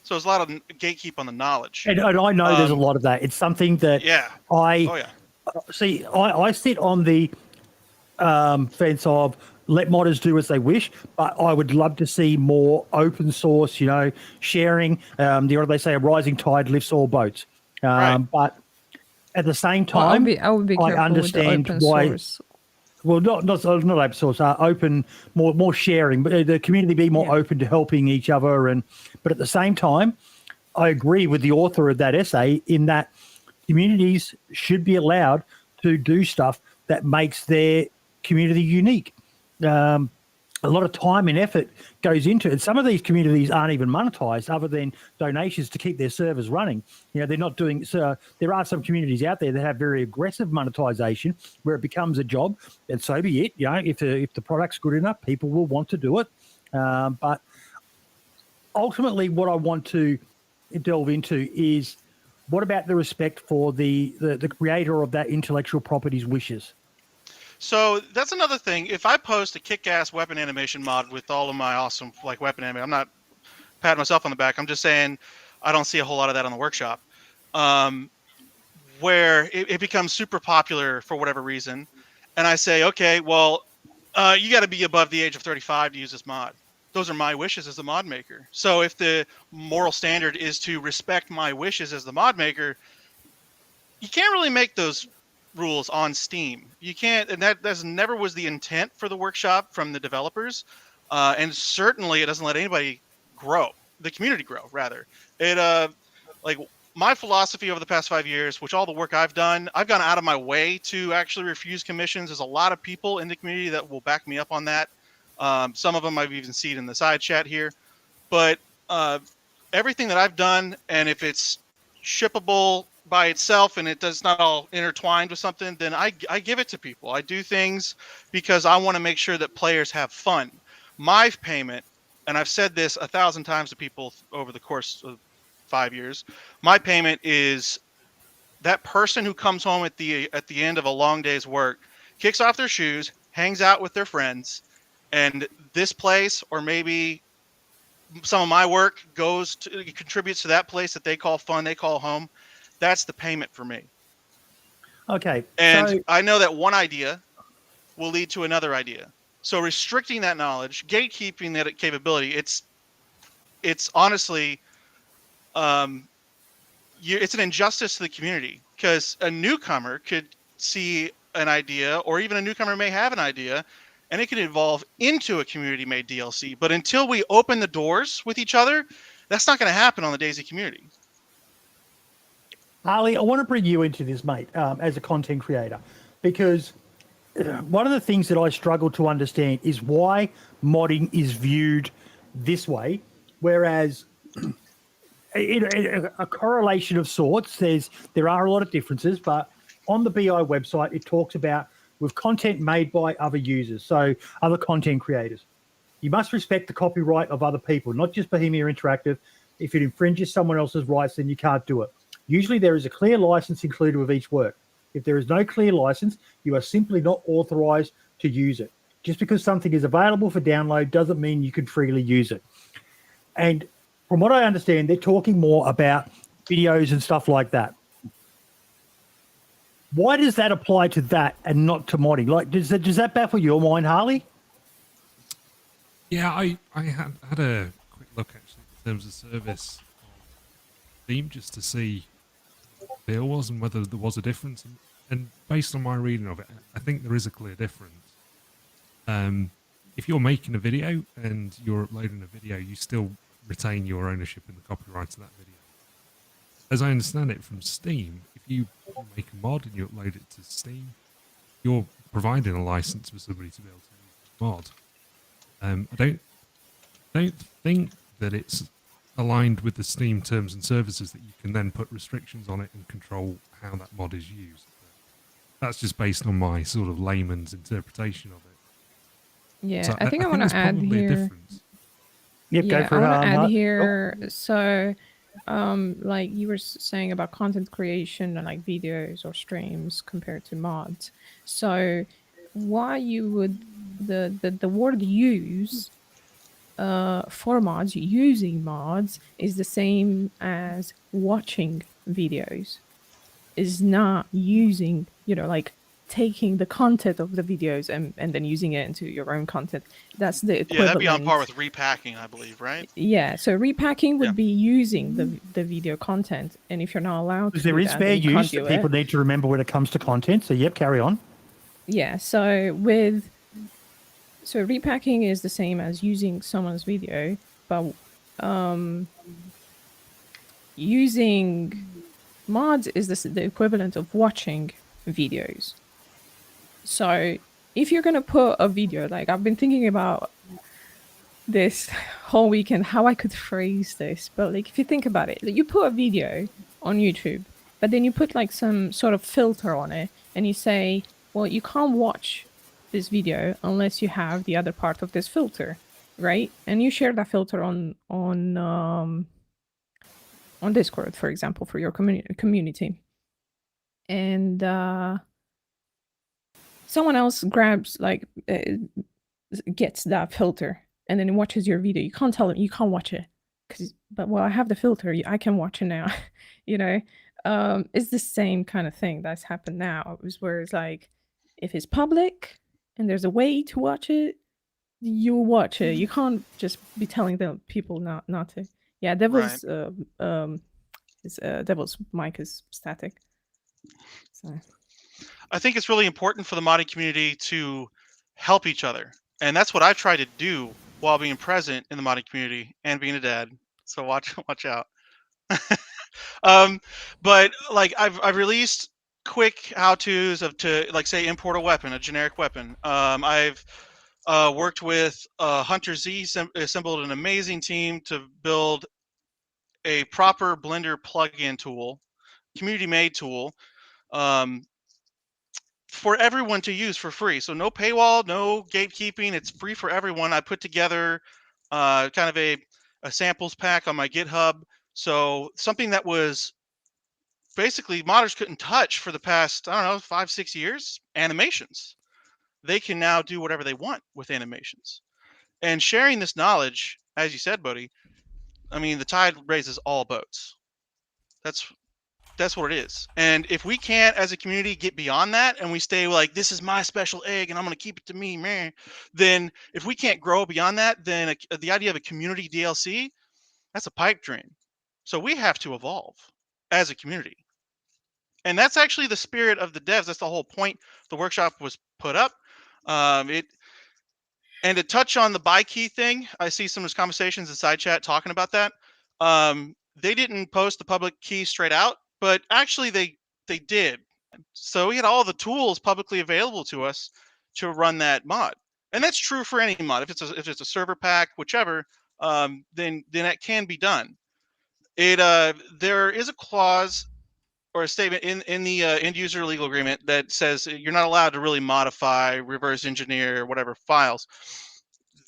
So there's a lot of gatekeep on the knowledge. And I know there's a lot of that. It's something that see. I sit on the fence of let modders do as they wish, but I would love to see more open source, sharing. They say a rising tide lifts all boats. Right. But at the same time, I would be careful I understand with the why. open source. Well, not open source. Open, more sharing, but the community be more open to helping each other. But at the same time, I agree with the author of that essay in that communities should be allowed to do stuff that makes their community unique. A lot of time and effort goes into it. And some of these communities aren't even monetized other than donations to keep their servers running. They're not doing so. There are some communities out there that have very aggressive monetization where it becomes a job, and so be it. If the product's good enough, people will want to do it. But ultimately what I want to delve into is what about the respect for the creator of that intellectual property's wishes? So that's another thing. If I post a kick-ass weapon animation mod with all of my awesome weapon animation, I'm not patting myself on the back. I'm just saying I don't see a whole lot of that on the workshop. Where it becomes super popular for whatever reason, and I say, okay, well, you got to be above the age of 35 to use this mod. Those are my wishes as the mod maker. So if the moral standard is to respect my wishes as the mod maker, you can't really make those rules on Steam. You can't, and that never was the intent for the workshop from the developers, and certainly it doesn't let anybody grow, the community grow, rather. It like my philosophy over the past 5 years, which all the work I've done, I've gone out of my way to actually refuse commissions. There's a lot of people in the community that will back me up on that. Some of them I've even seen in the side chat here. But everything that I've done, and if it's shippable by itself and it does not all intertwined with something, then I give it to people. I do things because I want to make sure that players have fun. My payment, and I've said this 1,000 times to people over the course of 5 years, my payment is that person who comes home at the end of a long day's work, kicks off their shoes, hangs out with their friends, and this place, or maybe some of my work, contributes to that place that they call fun, they call home. That's the payment for me. Okay. And so, I know that one idea will lead to another idea. So restricting that knowledge, gatekeeping that capability, it's honestly, it's an injustice to the community, because a newcomer could see an idea, or even a newcomer may have an idea, and it could evolve into a community-made DLC. But until we open the doors with each other, that's not going to happen on the DayZ community. Harley, I want to bring you into this, mate, as a content creator, because one of the things that I struggle to understand is why modding is viewed this way, whereas a correlation of sorts, there are a lot of differences, but on the BI website, it talks about with content made by other users, so other content creators. You must respect the copyright of other people, not just Bohemia Interactive. If it infringes someone else's rights, then you can't do it. Usually there is a clear license included with each work. If there is no clear license, you are simply not authorized to use it. Just because something is available for download doesn't mean you can freely use it. And from what I understand, they're talking more about videos and stuff like that. Why does that apply to that and not to modding? Like, does that baffle your mind, Harley? Yeah, I had a quick look actually in terms of service on Steam just to see what the deal was and whether there was a difference. And based on my reading of it, I think there is a clear difference. If you're making a video and you're uploading a video, you still retain your ownership in the copyright of that video. As I understand it from Steam, if you make a mod and you upload it to Steam, you're providing a license for somebody to be able to use the mod. I don't think that it's aligned with the Steam terms and services that you can then put restrictions on it and control how that mod is used. That's just based on my sort of layman's interpretation of it. Yeah, So I think I want to add here. Yep, Yeah, go for I it. want to add Mark. here. So, like you were saying about content creation and like videos or streams compared to mods. So, why you would the word use for mods, using mods, is the same as watching videos. Is not using, like taking the content of the videos and then using it into your own content. That's the equivalent. Yeah, that'd be on par with repacking, I believe, right? Yeah, so repacking would Yeah. be using the video content, and if you're not allowed to, Because there do is that, fair then you can't use do that people it. need to remember when it comes to content. So, yep, carry on. Yeah, so repacking is the same as using someone's video, but using mods is the equivalent of watching videos. So if you're gonna put a video, like I've been thinking about this whole weekend, how I could phrase this, but like if you think about it, like, you put a video on YouTube, but then you put like some sort of filter on it, and you say, well, you can't watch this video unless you have the other part of this filter, right? And you share that filter on Discord, for example, for your community, and someone else grabs gets that filter and then watches your video. You can't tell them you can't watch it but I have the filter. I can watch it now. You know, it's the same kind of thing that's happened now. Where it's like, if it's public and there's a way to watch it, you watch it. You can't just be telling the people not to. Yeah, Devil's Devil's mic is static. So I think it's really important for the modding community to help each other, and that's what I try to do while being present in the modding community and being a dad. So watch out. But like I've released quick how-tos to like say import a weapon, a generic weapon. I've worked with Hunter Z, assembled an amazing team to build a proper Blender plugin tool, community-made tool, for everyone to use for free. So no paywall, no gatekeeping. It's free for everyone. I put together kind of a samples pack on my GitHub. So something that was basically modders couldn't touch for the past, 5-6 years, animations. They can now do whatever they want with animations. And sharing this knowledge, as you said, Bodhi, I mean, the tide raises all boats. That's what it is. And if we can't, as a community, get beyond that and we stay like, this is my special egg and I'm going to keep it to me, man, then if we can't grow beyond that, then the idea of a community DLC, that's a pipe dream. So we have to evolve as a community. And that's actually the spirit of the devs. That's the whole point the workshop was put up. And to touch on the buy key thing, I see some of those conversations in side chat talking about that. They didn't post the public key straight out, but actually they did. So we had all the tools publicly available to us to run that mod. And that's true for any mod. If it's a server pack, whichever, then that can be done. There is a clause or a statement in the end user legal agreement that says you're not allowed to really modify, reverse engineer, whatever files.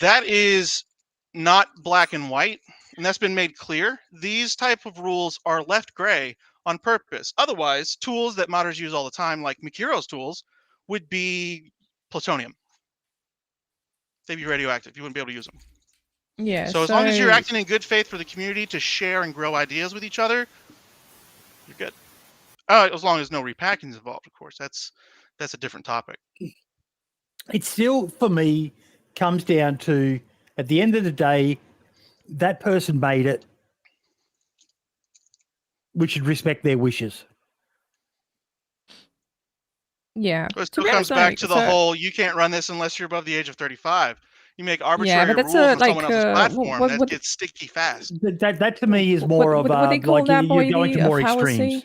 That is not black and white, and that's been made clear. These type of rules are left gray on purpose. Otherwise, tools that modders use all the time, like Mikiro's tools, would be plutonium. They'd be radioactive. You wouldn't be able to use them. yeah. So as long as you're acting in good faith for the community to share and grow ideas with each other, you're good. As long as no repacking is involved, of course. That's a different topic. It still, for me, comes down to, at the end of the day, that person made it. We should respect their wishes. Yeah. It still comes back to the whole, you can't run this unless you're above the age of 35. You make arbitrary rules on someone else's platform, that gets sticky fast. That to me is more of what they call like that, you're going to more fallacy? extremes.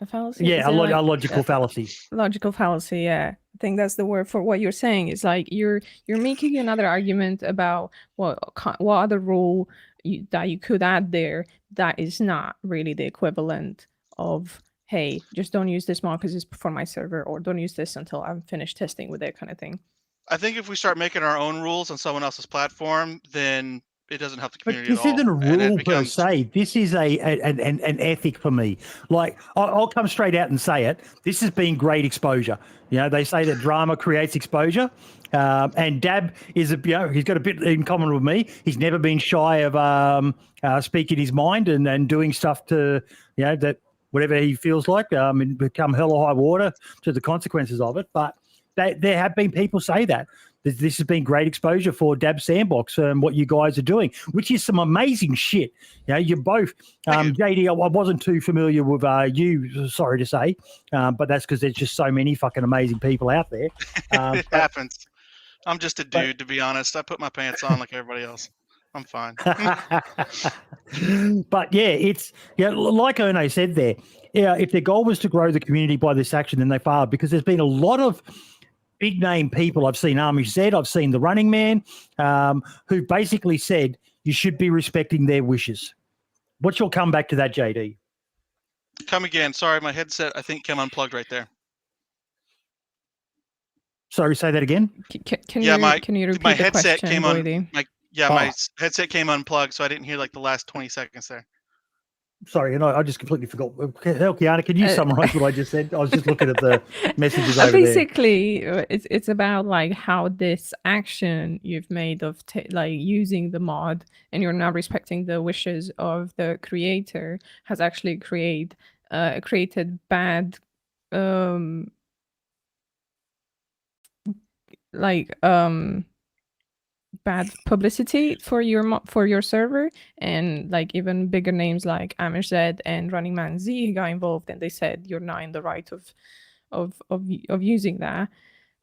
A fallacy? Yeah, a logical fallacy. Logical fallacy, yeah. I think that's the word for what you're saying. It's like you're making another argument about what other rule that you could add there that is not really the equivalent of, hey, just don't use this mod because it's for my server, or don't use this until I'm finished testing with it, kind of thing. I think if we start making our own rules on someone else's platform, then it doesn't help the community But this at all. isn't a rule per se. This is an ethic for me. Like, I'll come straight out and say it. This has been great exposure. You know, they say that drama creates exposure. And Dab is he's got a bit in common with me. He's never been shy of speaking his mind and doing stuff to, that whatever he feels like, and become hell or high water to the consequences of it. But there have been people say that. This has been great exposure for Dab Sandbox and what you guys are doing, which is some amazing shit. You're both, JD, I wasn't too familiar with you, sorry to say, but that's because there's just so many fucking amazing people out there. It happens. I'm just a dude, to be honest. I put my pants on like everybody else. I'm fine. But yeah, it's like Erno said there. Yeah, if their goal was to grow the community by this action, then they failed, because there's been a lot of big name people. I've seen Amish Z, I've seen the Running Man, who basically said you should be respecting their wishes. What's your comeback to that, JD? Come again. Sorry, my headset, I think, came unplugged right there. Sorry, say that again. Can you repeat my the headset question, came Boydie? on. Yeah, Oh. my headset came unplugged, so I didn't hear like the last 20 seconds there. Sorry, and I just completely forgot. Kiana, can you summarize what I just said? I was just looking at the messages over there. Basically, it's about like how this action you've made of like using the mod, and you're not respecting the wishes of the creator, has actually created bad, bad publicity for your server, and like even bigger names like Amish Z and Running Man Z got involved, and they said you're not in the right of using that.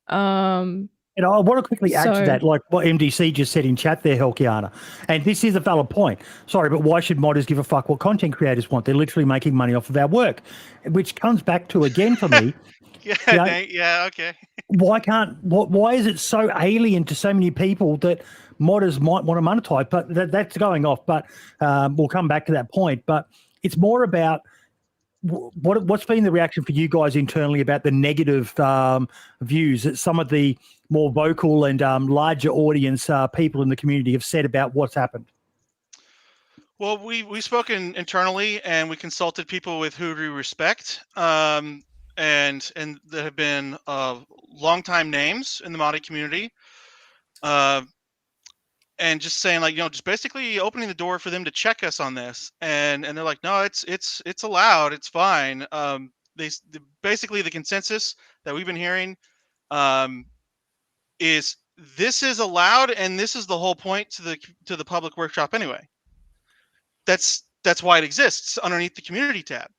And I want to quickly add to that, like what MDC just said in chat there, Helkiana. And this is a valid point. Sorry, but why should modders give a fuck what content creators want? They're literally making money off of our work, which comes back to, again, for me. Yeah, okay. Why is it so alien to so many people that modders might want to monetize? But that's going off. But we'll come back to that point. But it's more about what's been the reaction for you guys internally about the negative views that some of the more vocal and larger audience people in the community have said about what's happened? Well, we've spoken internally, and we consulted people with who we respect, and there have been longtime names in the modding community, and just saying, like, just basically opening the door for them to check us on this, and they're like, no, it's allowed, it's fine. Basically the consensus that we've been hearing is this is allowed, and this is the whole point to the public workshop anyway. That's why it exists underneath the community tab.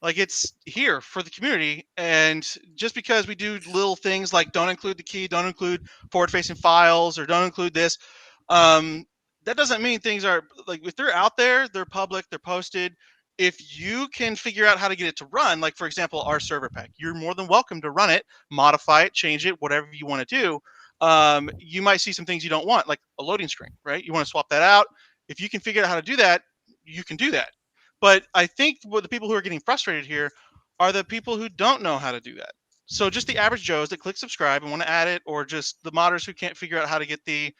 Like, it's here for the community, and just because we do little things like don't include the key, don't include forward-facing files, or don't include this, that doesn't mean things are, like, if they're out there, they're public, they're posted. If you can figure out how to get it to run, like, for example, our server pack, you're more than welcome to run it, modify it, change it, whatever you want to do. You might see some things you don't want, like a loading screen, right? You want to swap that out. If you can figure out how to do that, you can do that. But I think what the people who are getting frustrated here are the people who don't know how to do that. So just the average Joes that click subscribe and want to add it, or just the modders who can't figure out how to get the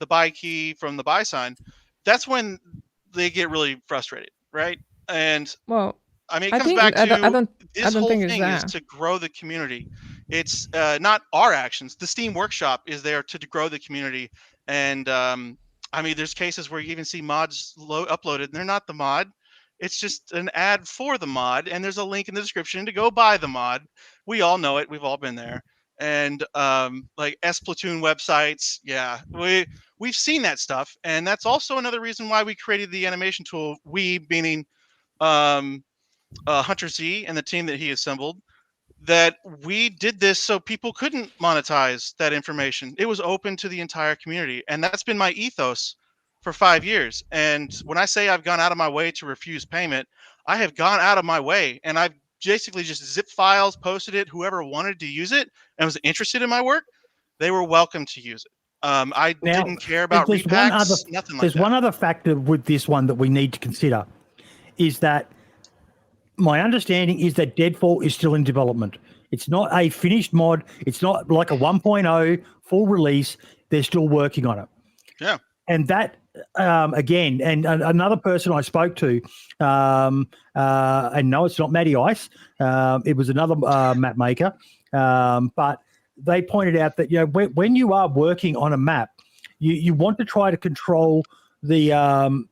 buy key from the buy sign, that's when they get really frustrated, right? And well, I mean, it comes back to this whole thing is to grow the community. It's not our actions. The Steam Workshop is there to grow the community. And I mean, there's cases where you even see mods uploaded, and they're not the mod. It's just an ad for the mod, and there's a link in the description to go buy the mod. We all know it. We've all been there. And like Splatoon websites, yeah, we've seen that stuff, and that's also another reason why we created the animation tool. We, meaning Hunter Z and the team that he assembled, that we did this so people couldn't monetize that information. It was open to the entire community, and that's been my ethos for 5 years. And when I say I've gone out of my way to refuse payment, I have gone out of my way, and I've basically just zipped files, posted it. Whoever wanted to use it and was interested in my work, they were welcome to use it. I didn't care about repacks, nothing like that. There's one other factor with this one that we need to consider, is that my understanding is that Deadfall is still in development. It's not a finished mod. It's not like a 1.0 full release. They're still working on it. Yeah. And that, again, and another person I spoke to, and no, it's not Matty Ice. It was another map maker. But they pointed out that, when you are working on a map, you want to try to control the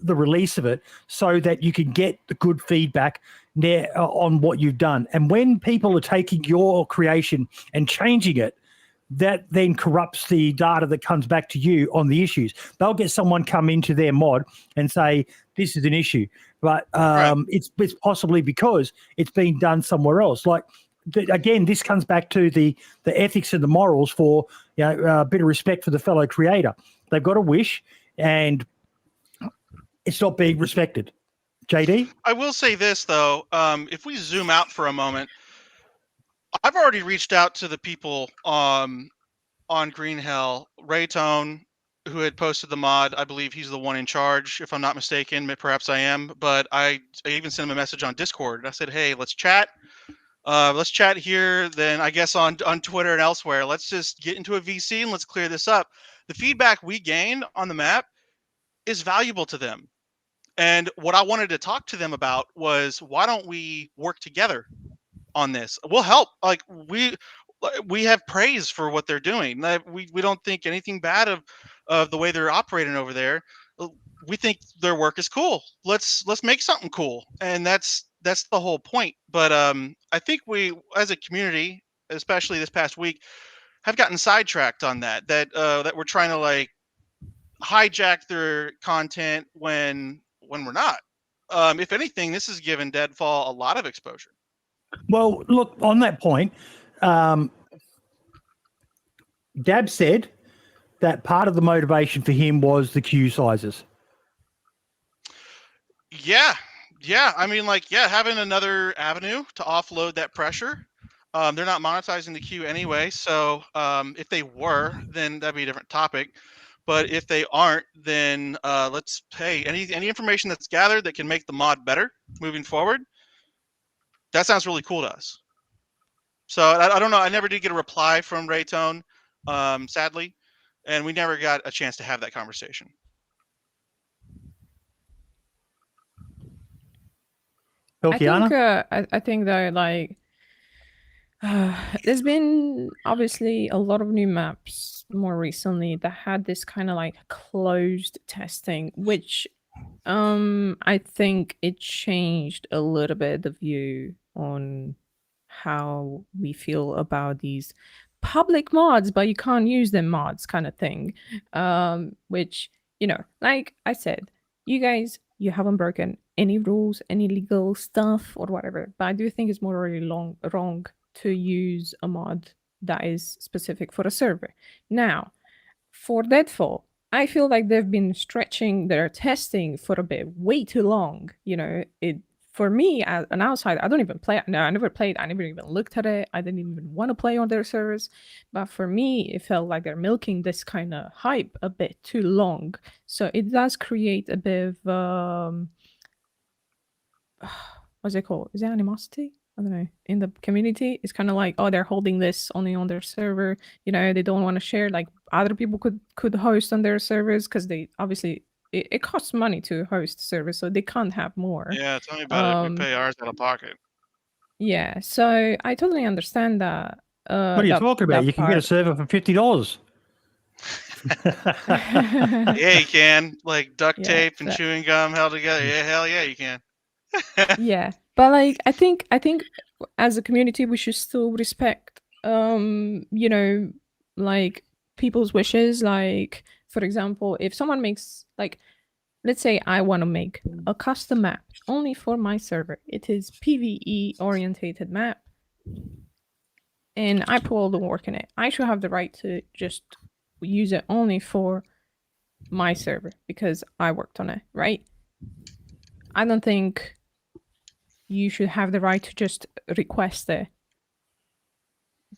release of it so that you can get the good feedback there on what you've done. And when people are taking your creation and changing it, that then corrupts the data that comes back to you on the issues. They'll get someone come into their mod and say, this is an issue, but it's possibly because it's been done somewhere else. Like, again, this comes back to the ethics and the morals for a bit of respect for the fellow creator. They've got a wish, and it's not being respected. JD? I will say this, though. If we zoom out for a moment, I've already reached out to the people on Green Hell. Raytone, who had posted the mod, I believe he's the one in charge, if I'm not mistaken. Perhaps I am. But I even sent him a message on Discord. I said, hey, let's chat. Let's chat here. Then I guess on Twitter and elsewhere, let's just get into a VC and let's clear this up. the feedback we gain on the map is valuable to them. And what I wanted to talk to them about was, why don't we work together on this? We'll help. Like we have praise for what they're doing. We don't think anything bad of the way they're operating over there. We think their work is cool. Let's make something cool. And that's the whole point. But I think we, as a community, especially this past week, have gotten sidetracked on that we're trying to like hijack their content when we're not. If anything, this has given Deadfall a lot of exposure. Well, look, on that point, Dab said that part of the motivation for him was the queue sizes. Yeah. I mean, like, having another avenue to offload that pressure. They're not monetizing the queue anyway, so if they were, then that'd be a different topic. But if they aren't, then let's pay any information that's gathered that can make the mod better moving forward. That sounds really cool to us. So I don't know. I never did get a reply from Raytone, sadly, and we never got a chance to have that conversation. I think that like there's been obviously a lot of new maps more recently that had this kind of like closed testing, which I think it changed a little bit the view on how we feel about these public mods, but you can't use them mods kind of thing. Which, you know, like I said, you guys, you haven't broken any rules, any legal stuff or whatever, but I do think it's morally wrong to use a mod that is specific for a server. Now, for Deadfall, I feel like they've been stretching their testing for a bit, way too long. You know, for me, as an outsider, I don't even play. No, I never played. I never even looked at it. I didn't even want to play on their servers. But for me, it felt like they're milking this kind of hype a bit too long. So it does create a bit of, what's it called? Is it animosity? I don't know. In the community, it's kind of like, oh, they're holding this only on their server. You know, they don't want to share. Like other people could host on their servers because they obviously it costs money to host servers, so they can't have more. Yeah, tell me about it. We pay ours out of pocket. Yeah, so I totally understand that. What are you talking about? You can get a server for $50. Yeah, you can. Like duct tape and chewing gum held together. Yeah, hell yeah, you can. Yeah, but like I think as a community we should still respect you know, like people's wishes. Like for example, if someone makes, like, let's say I want to make a custom map only for my server. It is PvE orientated map and I put all the work in it. I should have the right to just use it only for my server because I worked on it, right? I don't think you should have the right to just request it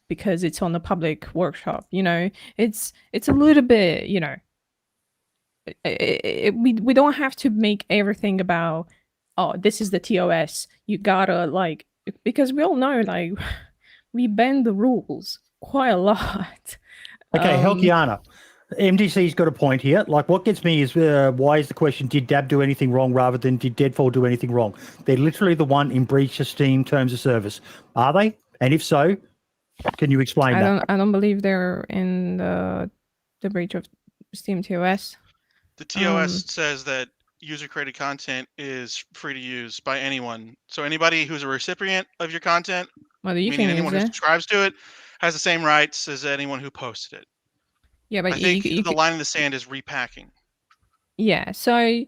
because it's on the public workshop. You know, it's a little bit, you know, we don't have to make everything about, oh, this is the TOS. You gotta like, because we all know like we bend the rules quite a lot. Okay, Helkiana. MDC's got a point here. Like, what gets me is why is the question, did Dab do anything wrong rather than did Deadfall do anything wrong? They're literally the one in breach of Steam terms of service. Are they? And if so, can you explain that? I don't believe they're in the breach of Steam TOS. The TOS says that user-created content is free to use by anyone. So anybody who's a recipient of your content, meaning anyone who subscribes to it, has the same rights as anyone who posted it. Yeah, but I think the line in the sand is repacking. Yeah, so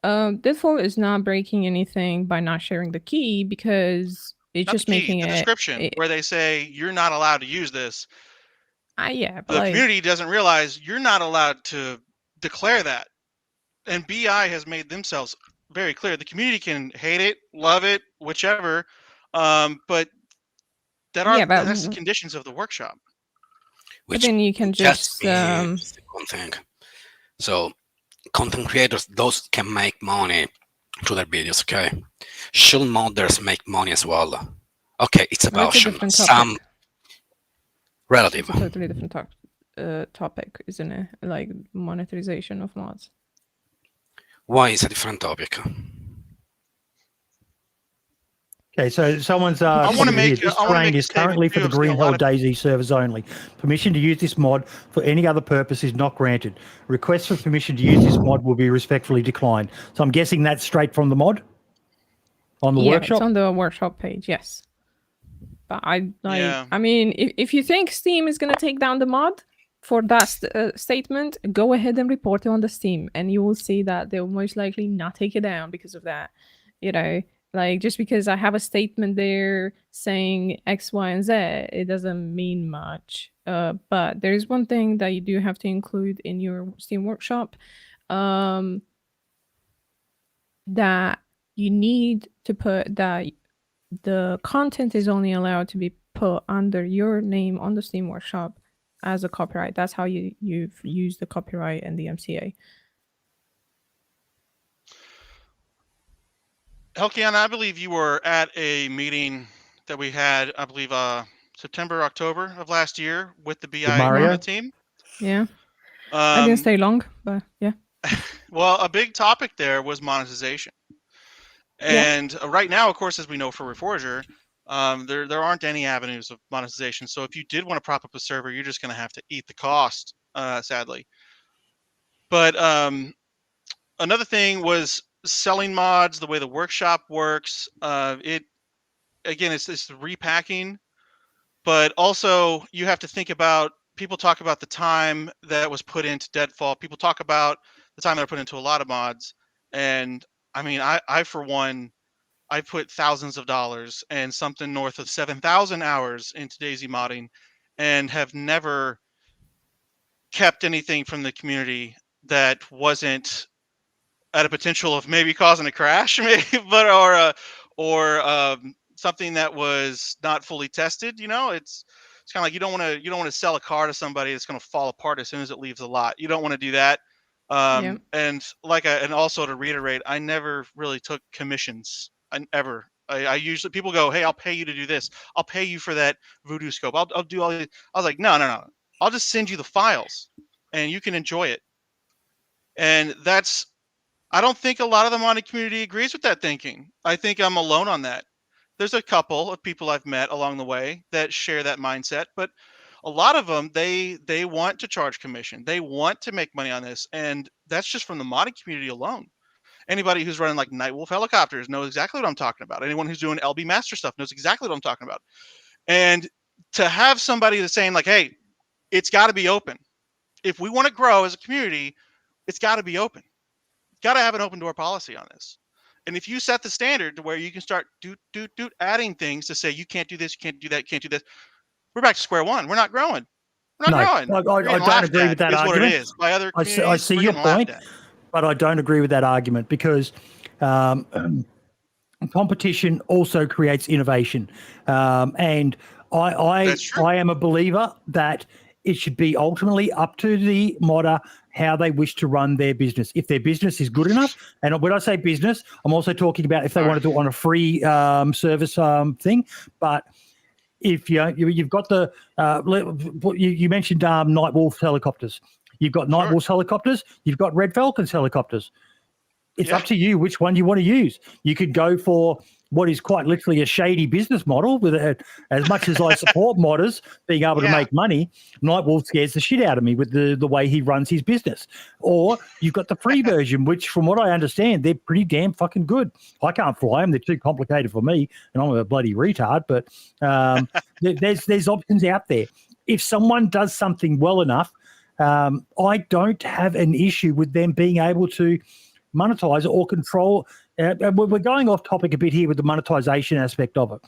Deadfall is not breaking anything by not sharing the key because it's just making the description where they say you're not allowed to use this. Yeah, but the community doesn't realize you're not allowed to declare that, and BI has made themselves very clear. The community can hate it, love it, whichever, but that's the conditions of the workshop. But then you can just one thing. So content creators, those can make money through their videos, okay? Should modders make money as well? Okay, it's about some relative. It's a totally different topic, isn't it? Like monetization of mods. Why is a different topic? Okay, so someone's I want to commented here, make. this I want to terrain make a is currently statement for too. the I've seen a lot Greenhell of DayZ servers only. Permission to use this mod for any other purpose is not granted. Requests for permission to use this mod will be respectfully declined. So I'm guessing that's straight from the mod on the workshop. It's on the workshop page, yes. But I Yeah. I mean, if you think Steam is gonna take down the mod for that statement, go ahead and report it on the Steam, and you will see that they'll most likely not take it down because of that. You know, like just because I have a statement there saying X, Y, and Z, it doesn't mean much. But there is one thing that you do have to include in your Steam workshop, that you need to put that the content is only allowed to be put under your name on the Steam workshop as a copyright. That's how you've used the copyright and the MCA. Helkian, I believe you were at a meeting that we had, I believe, September, October of last year with the BI Mario? Arma team. Yeah. I didn't stay long, but yeah. Well, a big topic there was monetization. And right now, of course, as we know for Reforger, there aren't any avenues of monetization. So if you did want to prop up a server, you're just going to have to eat the cost, sadly. But another thing was selling mods, the way the workshop works. It's the repacking, but also you have to think about, people talk about the time that was put into Deadfall. People talk about the time that I put into a lot of mods. And I mean, I for one, I put thousands of dollars and something north of 7,000 hours into DayZ modding, and have never kept anything from the community that wasn't at a potential of maybe causing a crash, maybe, but or something that was not fully tested. You know, it's kind of like you don't want to sell a car to somebody that's going to fall apart as soon as it leaves the lot. You don't want to do that. And also to reiterate, I never really took commissions. I usually, people go, hey, I'll pay you to do this. I'll pay you for that voodoo scope. I'll do all these. I was like, no. I'll just send you the files and you can enjoy it. And I don't think a lot of the modding community agrees with that thinking. I think I'm alone on that. There's a couple of people I've met along the way that share that mindset, but a lot of them, they want to charge commission. They want to make money on this. And that's just from the modding community alone. Anybody who's running like Nightwolf helicopters knows exactly what I'm talking about. Anyone who's doing LB Master stuff knows exactly what I'm talking about. And to have somebody that's saying like, hey, it's got to be open. If we want to grow as a community, it's got to be open. Got to have an open door policy on this. And if you set the standard to where you can start adding things to say you can't do this, you can't do that, you can't do this, we're back to square one. We're not growing. We're not growing. I don't agree with that argument. What it is. By other I see your point, but I don't agree with that argument because competition also creates innovation. And I am a believer that it should be ultimately up to the modder how they wish to run their business. If their business is good enough, and when I say business, I'm also talking about if they want to do it on a free service thing. But if you've got the you mentioned Nightwolf helicopters, you've got Nightwolf helicopters, you've got Red Falcons helicopters. It's up to you which one you want to use. You could go for what is quite literally a shady business model. With as much as I support modders being able to make money, Nightwolf scares the shit out of me with the way he runs his business. Or you've got the free version, which from what I understand, they're pretty damn fucking good. I can't fly them. They're too complicated for me, and I'm a bloody retard. But there's options out there. If someone does something well enough, I don't have an issue with them being able to monetize or control. We're going off topic a bit here with the monetization aspect of it.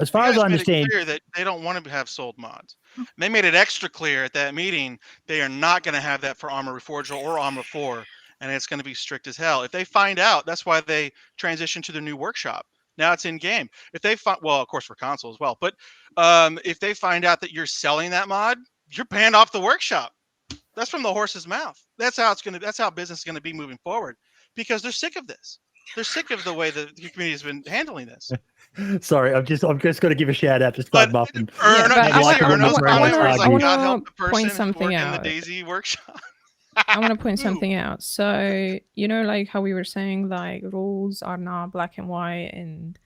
As far as I understand, it's clear that they don't want to have sold mods. And they made it extra clear at that meeting they are not going to have that for Arma Reforged or Arma 4, and it's going to be strict as hell. If they find out, that's why they transitioned to their new workshop. Now it's in game. If they find, well, of course for console as well, but if they find out that you're selling that mod, you're paying off the workshop. That's from the horse's mouth. That's how it's going to. That's how business is going to be moving forward, because they're sick of this. They're sick of the way the community has been handling this. Sorry, I'm just got to give a shout out to Spud Muffin. Yeah, but I like want it when I my friends want where he's like, argue. God help the point person something working in out. the DayZ workshop. I want to point Ooh. something out. So, like how we were saying, like rules are not black and white, and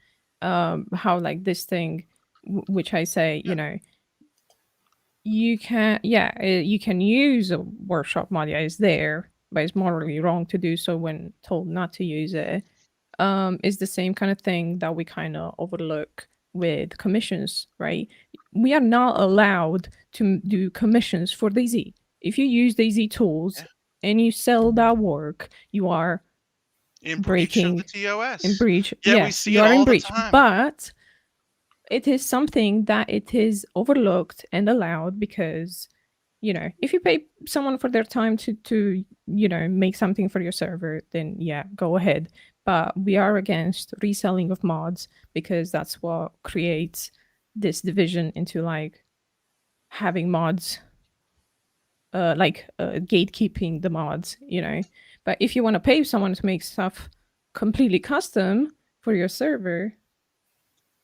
how like this thing, which I say, you can, you can use a workshop mod. Yeah, it's there, but it's morally wrong to do so when told not to use it. Is the same kind of thing that we kind of overlook with commissions, right? We are not allowed to do commissions for DayZ. If you use DayZ tools and you sell that work, you are in breach breaking of the TOS. in breach. Yeah, we Yes, see you it are all in the breach. time. But it is something that it is overlooked and allowed because, if you pay someone for their time to make something for your server, then yeah, go ahead. But we are against reselling of mods because that's what creates this division into like having mods, gatekeeping the mods, But if you want to pay someone to make stuff completely custom for your server,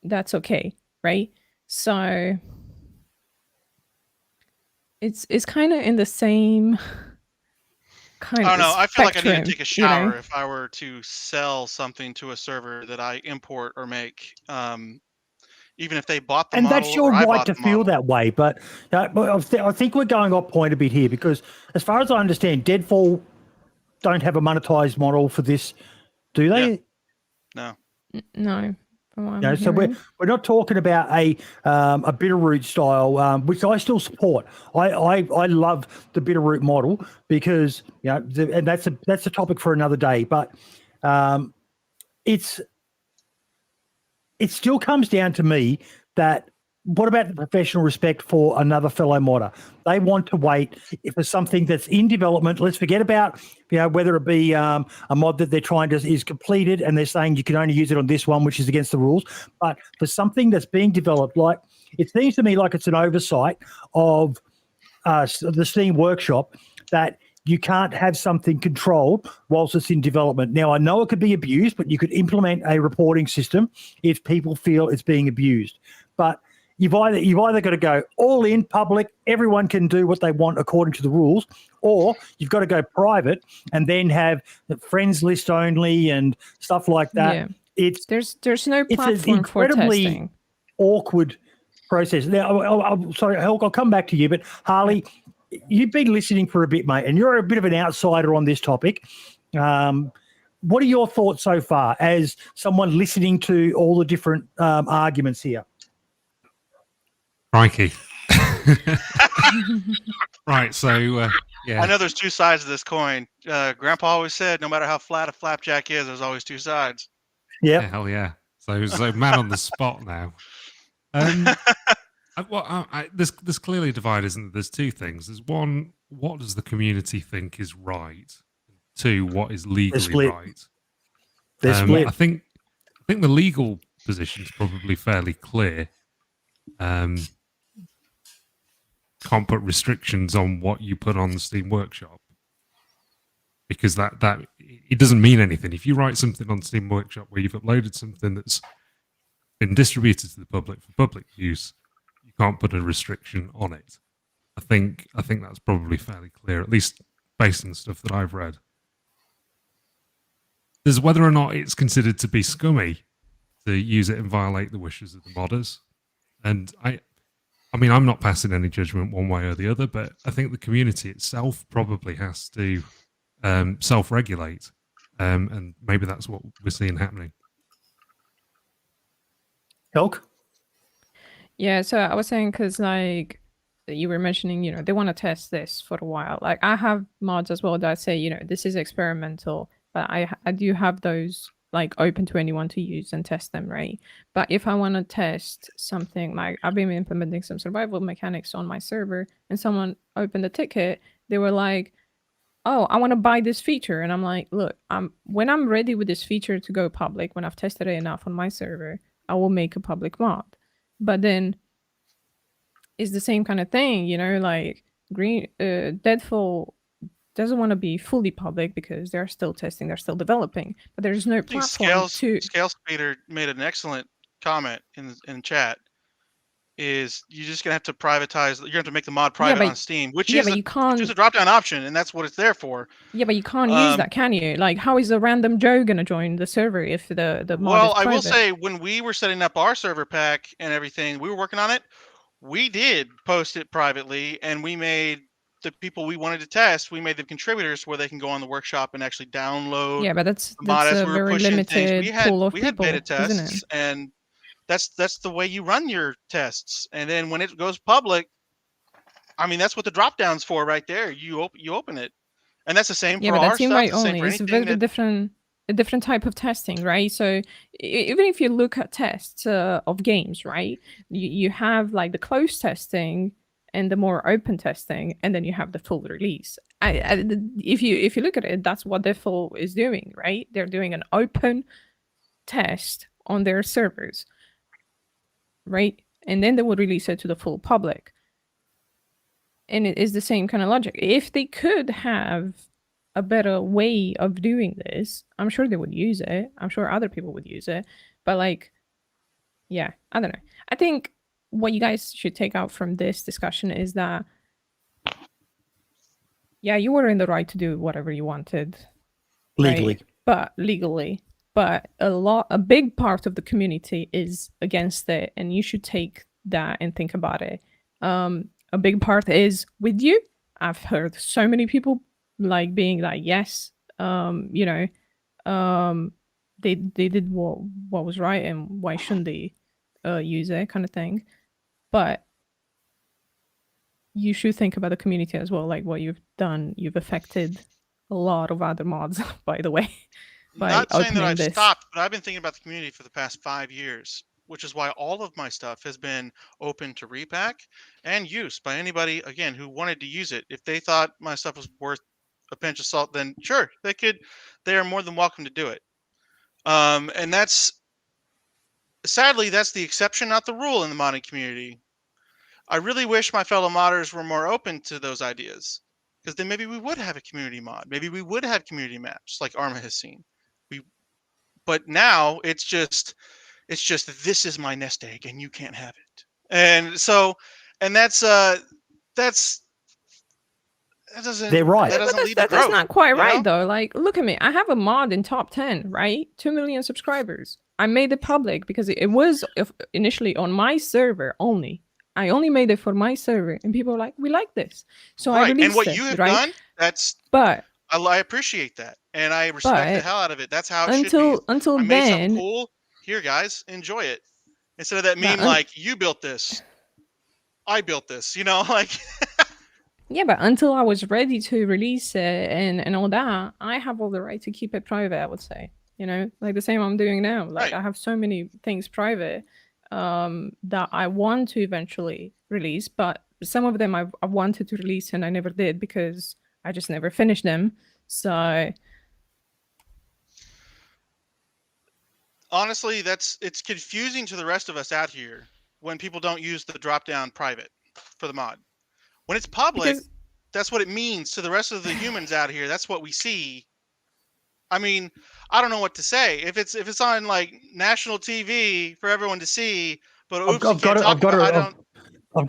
that's okay, right? So it's kind of in the same kind I of don't know. I feel like I spectrum, need to take a shower if I were to sell something to a server that I import or make. Even if they bought the And model that's your or I right bought to the feel model. that way. But I think we're going off point a bit here because, as far as I understand, Deadfall don't have a monetized model for this, do they? Yeah. No. No. from what I'm So hearing. we're not talking about a Bitterroot style, which I still support. I love the Bitterroot model because and that's a topic for another day. But it still comes down to me that what about the professional respect for another fellow modder? They want to wait for something that's in development. Let's forget about whether it be a mod that they're trying to is completed and they're saying you can only use it on this one, which is against the rules. But for something that's being developed, like it seems to me like it's an oversight of the Steam Workshop that you can't have something controlled whilst it's in development. Now, I know it could be abused, but you could implement a reporting system if people feel it's being abused. But you've either got to go all in public, everyone can do what they want according to the rules, or you've got to go private and then have the friends list only and stuff like that. Yeah. There's no platform for testing. Awkward process. Now, I'll come back to you, but Harley, you've been listening for a bit, mate, and you're a bit of an outsider on this topic. What are your thoughts so far as someone listening to all the different arguments here? Crikey. Right, so, yeah. I know there's two sides of this coin. Grandpa always said, no matter how flat a flapjack is, there's always two sides. Yeah. Hell yeah. So man on the spot now. There's clearly a divide, isn't there? There's two things. There's one, what does the community think is right? Two, what is legally right? They're split. I think the legal position is probably fairly clear. Can't put restrictions on what you put on the Steam Workshop because that it doesn't mean anything. If you write something on Steam Workshop where you've uploaded something that's been distributed to the public for public use, you can't put a restriction on it. I think that's probably fairly clear, at least based on the stuff that I've read. There's whether or not it's considered to be scummy to use it and violate the wishes of the modders. And I mean, I'm not passing any judgment one way or the other, but I think the community itself probably has to self-regulate, and maybe that's what we're seeing happening. Elk? Yeah, so I was saying because like you were mentioning, they want to test this for a while. Like I have mods as well that say, this is experimental, but I do have those like open to anyone to use and test them, right? But if I want to test something, like I've been implementing some survival mechanics on my server and someone opened a ticket, they were like, oh, I want to buy this feature. And I'm like, look, when I'm ready with this feature to go public, when I've tested it enough on my server, I will make a public mod. But then it's the same kind of thing, like Deadfall doesn't want to be fully public because they're still testing, they're still developing, but there's no I think platform to. Scale Speeder made an excellent comment in chat. Is you're just gonna have to privatize. You're gonna have to make the mod private on Steam, which is but you can't. Just a drop down option, and that's what it's there for. Yeah, but you can't use that, can you? Like, how is a random Joe gonna join the server if the mod Well, is I will private? say when we were setting up our server pack and everything, we were working on it. We did post it privately, and we made the people we wanted to test. We made them contributors where they can go on the workshop and actually download. Yeah, but that's mod as a we were very pushing limited things. pool of we had people, beta isn't tests, it? and that's the way you run your tests. And then when it goes public, I mean, that's what the drop down's for right there. You open it, and that's the same Yeah, for but our that's stuff. invite the same only. for It's a anything very that- a different type of testing, right? So even if you look at tests of games, right, you have like the closed testing and the more open testing, and then you have the full release. If you look at it, that's what Default is doing, right? They're doing an open test on their servers, right? And then they would release it to the full public. And it is the same kind of logic. If they could have a better way of doing this, I'm sure they would use it. I'm sure other people would use it. But like, yeah, I don't know. I think what you guys should take out from this discussion is that, yeah, you were in the right to do whatever you wanted. Legally. Right? But legally. But a big part of the community is against it, and you should take that and think about it. A big part is with you. I've heard so many people like being like, yes, they did what was right, and why shouldn't they use it, kind of thing. But you should think about the community as well, like what you've done. You've affected a lot of other mods, by the way. Not saying that I've stopped, but I've been thinking about the community for the past 5 years, which is why all of my stuff has been open to repack and use by anybody, again, who wanted to use it. If they thought my stuff was worth a pinch of salt, then sure, they are more than welcome to do it. And sadly, that's the exception, not the rule in the modding community. I really wish my fellow modders were more open to those ideas, because then maybe we would have a community mod. Maybe we would have community maps like Arma has seen. But now it's just this is my nest egg and you can't have it. And so, and that doesn't. They're right. That doesn't lead to that's growth, not quite right, know? though. Like, look at me. I have a mod in top 10, right? 2 million subscribers. I made it public because it was initially on my server only. I only made it for my server, and people were like, "We like this," so I released it. And what you have done, I appreciate that, and I respect the hell out of it. That's how it should be. Until I made then, something cool. Here, guys, enjoy it. Instead of that meme like you built this, I built this. You know, like. Yeah, but until I was ready to release it and all that, I have all the right to keep it private, I would say. You know, like the same I'm doing now. Like, I have so many things private that I want to eventually release, but some of them I wanted to release and I never did because I just never finished them. So honestly, it's confusing to the rest of us out here when people don't use the drop down private for the mod. When it's public, that's what it means to the rest of the humans out here. That's what we see. I mean, I don't know what to say. If it's on like national TV for everyone to see, but oops, I've got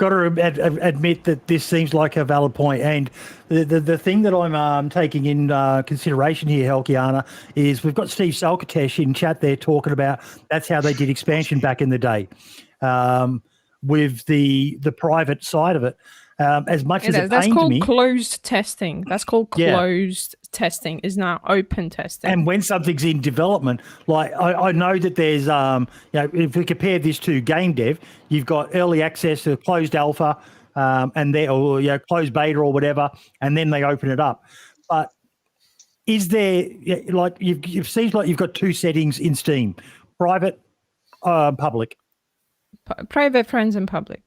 to admit that this seems like a valid point. And the thing that I'm taking in consideration here, Helkiana, is we've got Steve Salkatesh in chat there talking about that's how they did expansion back in the day with the private side of it. As much as that's called closed testing. That's called closed testing. Is not open testing. And when something's in development, like I know that there's, if we compare this to game dev, you've got early access to closed alpha, and closed beta or whatever, and then they open it up. But is there like it seems like you've got two settings in Steam: private, public. Private, friends, and public.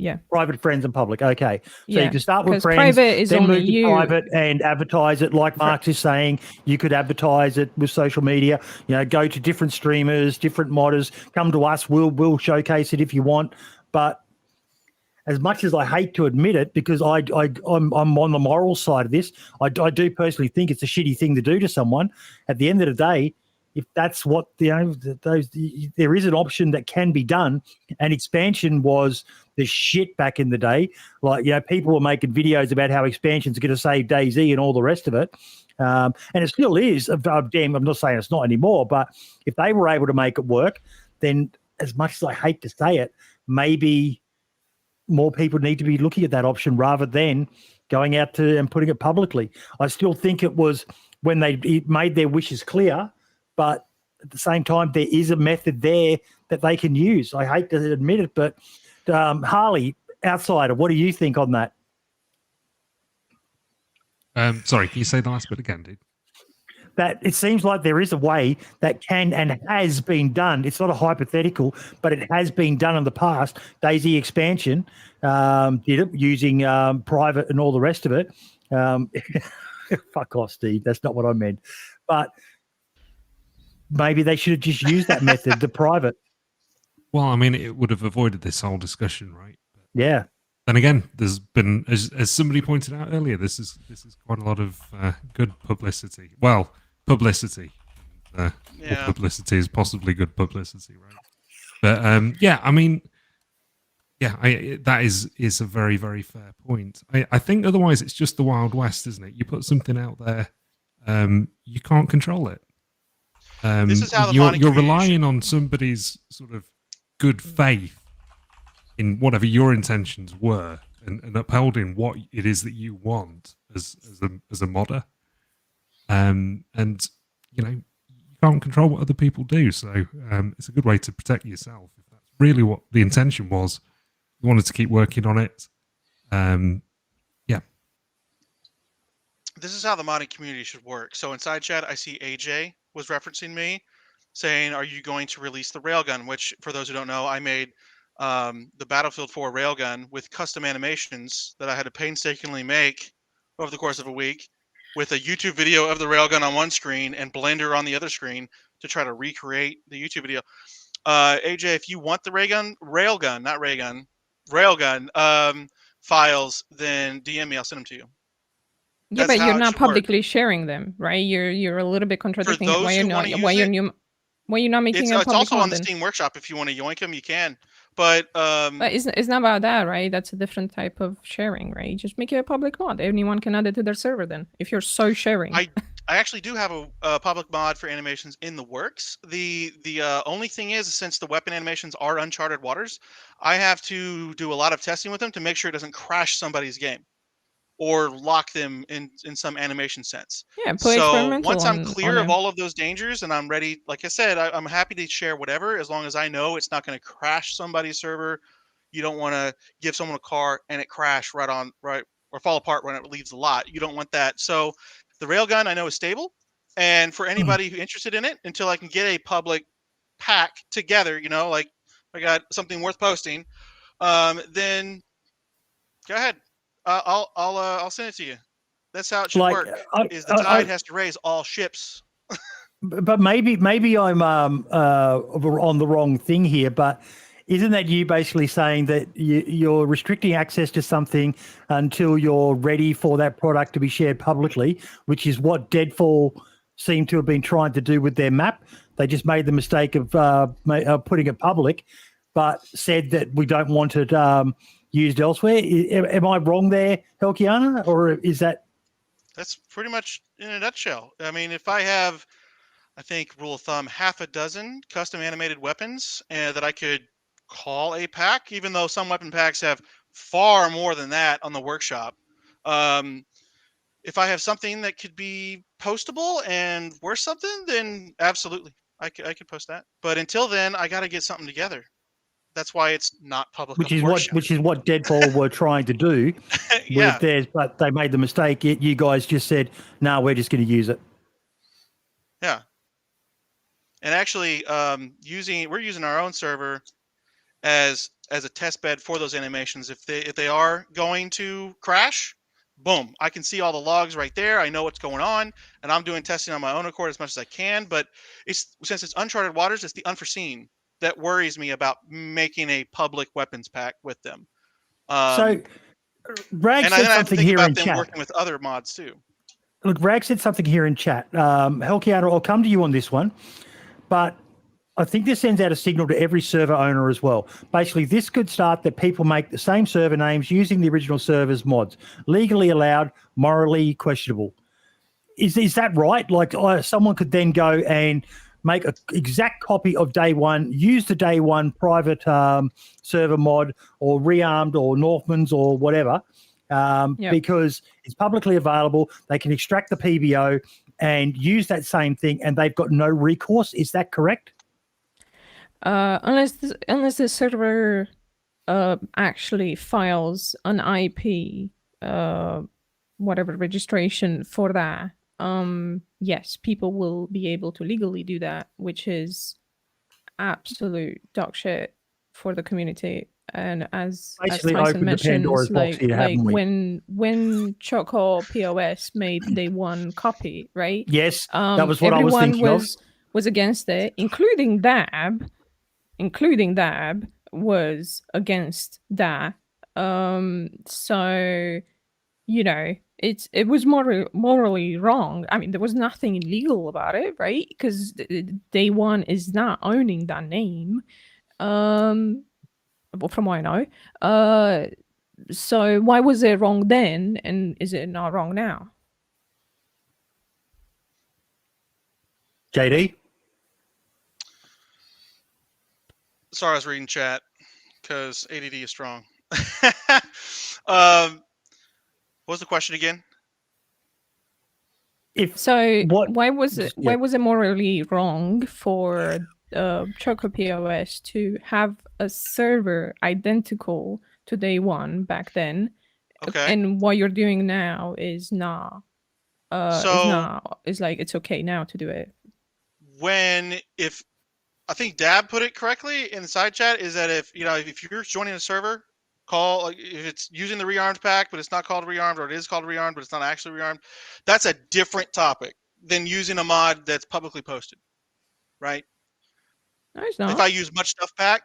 Yeah. Private, friends, and public. Okay. So you can start with friends, private is then only move to you. private and advertise it. Like Marx is saying, you could advertise it with social media. You know, go to different streamers, different modders. Come to us. We'll showcase it if you want. But as much as I hate to admit it, because I'm on the moral side of this, I do personally think it's a shitty thing to do to someone. At the end of the day, if that's what there is an option that can be done, and expansion was the shit back in the day. Like, people were making videos about how expansion's going to save DayZ and all the rest of it. And it still is. Damn, I'm not saying it's not anymore, but if they were able to make it work, then as much as I hate to say it, maybe more people need to be looking at that option rather than going out to and putting it publicly. I still think it was when they made their wishes clear, but at the same time, there is a method there that they can use. I hate to admit it, but Harley, outsider, what do you think on that? Sorry, can you say the last bit again, dude? That it seems like there is a way that can and has been done. It's not a hypothetical, but it has been done in the past. DayZ expansion did it using private and all the rest of it. Fuck off, Steve. That's not what I meant. But maybe they should have just used that method, the private. Well, I mean, it would have avoided this whole discussion, right? Yeah. Then again, there's been, as somebody pointed out earlier, this is quite a lot of good publicity. Well, publicity. Publicity is possibly good publicity, right? But I mean, that is a very, very fair point. I think otherwise it's just the Wild West, isn't it? You put something out there, you can't control it. This is how the you're relying on somebody's sort of good faith in whatever your intentions were, and upholding what it is that you want as a modder. And you can't control what other people do, so it's a good way to protect yourself. If that's really what the intention was, you wanted to keep working on it. This is how the modding community should work. So in side chat, I see AJ was referencing me, saying, "Are you going to release the railgun?" Which, for those who don't know, I made the Battlefield 4 railgun with custom animations that I had to painstakingly make over the course of a week, with a YouTube video of the railgun on one screen and Blender on the other screen to try to recreate the YouTube video. AJ, if you want the railgun files, then DM me. I'll send them to you. Yeah, That's but how you're it not should work. publicly sharing them, right? You're a little bit contradicting those why who you're not wanna use why it, you're not making a It's public also on the content. Steam Workshop. If you want to yoink them, you can. But But it's not about that, right? That's a different type of sharing, right? Just make it a public mod. Anyone can add it to their server then. If you're so sharing. I actually do have a public mod for animations in the works. The only thing is, since the weapon animations are uncharted waters, I have to do a lot of testing with them to make sure it doesn't crash somebody's game or lock them in some animation sense. Yeah, put So experimental once I'm on clear of it. all of those dangers and I'm ready, like I said, I'm happy to share whatever, as long as I know it's not going to crash somebody's server. You don't want to give someone a car and it crash right or fall apart when it leaves the lot. You don't want that. So the railgun I know is stable, and for anybody who's interested in it, until I can get a public pack together, like I got something worth posting, then go ahead. I'll send it to you. That's how it should work. Is the tide has to raise all ships. But maybe I'm on the wrong thing here. But isn't that you basically saying that you're restricting access to something until you're ready for that product to be shared publicly, which is what Deadfall seemed to have been trying to do with their map? They just made the mistake of putting it public, but said that we don't want it used elsewhere. Am I wrong there, Helkiana, or is that? That's pretty much in a nutshell. I mean, if I have, I think, rule of thumb, half a dozen custom animated weapons that I could call a pack, even though some weapon packs have far more than that on the workshop. If I have something that could be postable and worth something, then absolutely, I could post that. But until then, I got to get something together. That's why it's not public. Which is what Deadfall were trying to do with theirs, but they made the mistake. You guys just said, "No, we're just going to use it." Yeah, and actually, we're using our own server as a test bed for those animations. If they are going to crash, boom, I can see all the logs right there. I know what's going on, and I'm doing testing on my own accord as much as I can. But since it's uncharted waters, it's the unforeseen that worries me about making a public weapons pack with them. So, Rag and said then I have to something think here about in them chat. working with other mods too. Look, Rag said something here in chat. Helkiana, I'll come to you on this one, but I think this sends out a signal to every server owner as well. Basically, this could start that people make the same server names using the original server's mods. Legally allowed, morally questionable. Is that right? Like someone could then go and make an exact copy of Day One, use the Day One private server mod or Rearmed or Northman's or whatever, because it's publicly available. They can extract the PBO and use that same thing, and they've got no recourse. Is that correct? Unless the server actually files an IP, whatever registration for that, yes, people will be able to legally do that, which is absolute dog shit for the community. And as Basically Tyson opened the Pandora's mentions, box here, haven't we? when Choco POS made Day One copy, right? Yes, that was what I was thinking was against it, including Dab was against that. So, you know, it was morally wrong. I mean, there was nothing illegal about it, right? Because Day One is not owning that name. Well, from what I know. So why was it wrong then, and is it not wrong now? JD? Sorry, I was reading chat because ADD is strong. What was the question again? Why was it morally wrong for Choco POS to have a server identical to Day One back then, Okay. and what you're doing now is not? Is like it's okay now to do it. If I think Dab put it correctly in the side chat, is that if you're joining a server, if it's using the rearmed pack, but it's not called rearmed, or it is called rearmed, but it's not actually rearmed, that's a different topic than using a mod that's publicly posted, right? No, it's not. If I use much stuff pack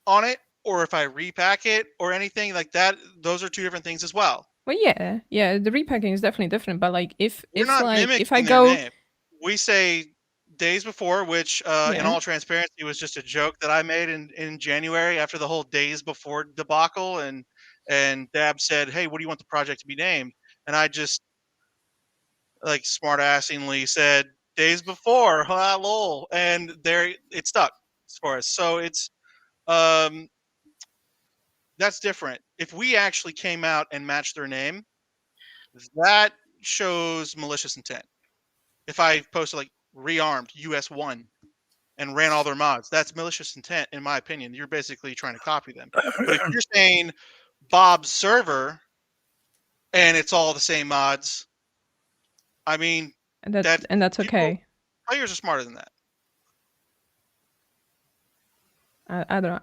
on it, or if I repack it or anything like that, those are two different things as well. Well, yeah, the repacking is definitely different. But like, if I their go, name. We say Days Before, which in all transparency was just a joke that I made in January after the whole Days Before debacle, and Dab said, "Hey, what do you want the project to be named?" And I just like smart-assingly said Days Before, lol, and there it stuck for us. So it's that's different. If we actually came out and matched their name, that shows malicious intent. If I posted like Rearmed US1 and ran all their mods, that's malicious intent, in my opinion. You're basically trying to copy them. But if you're saying Bob's server and it's all the same mods, I mean, and that's okay. Players are smarter than that. I don't know.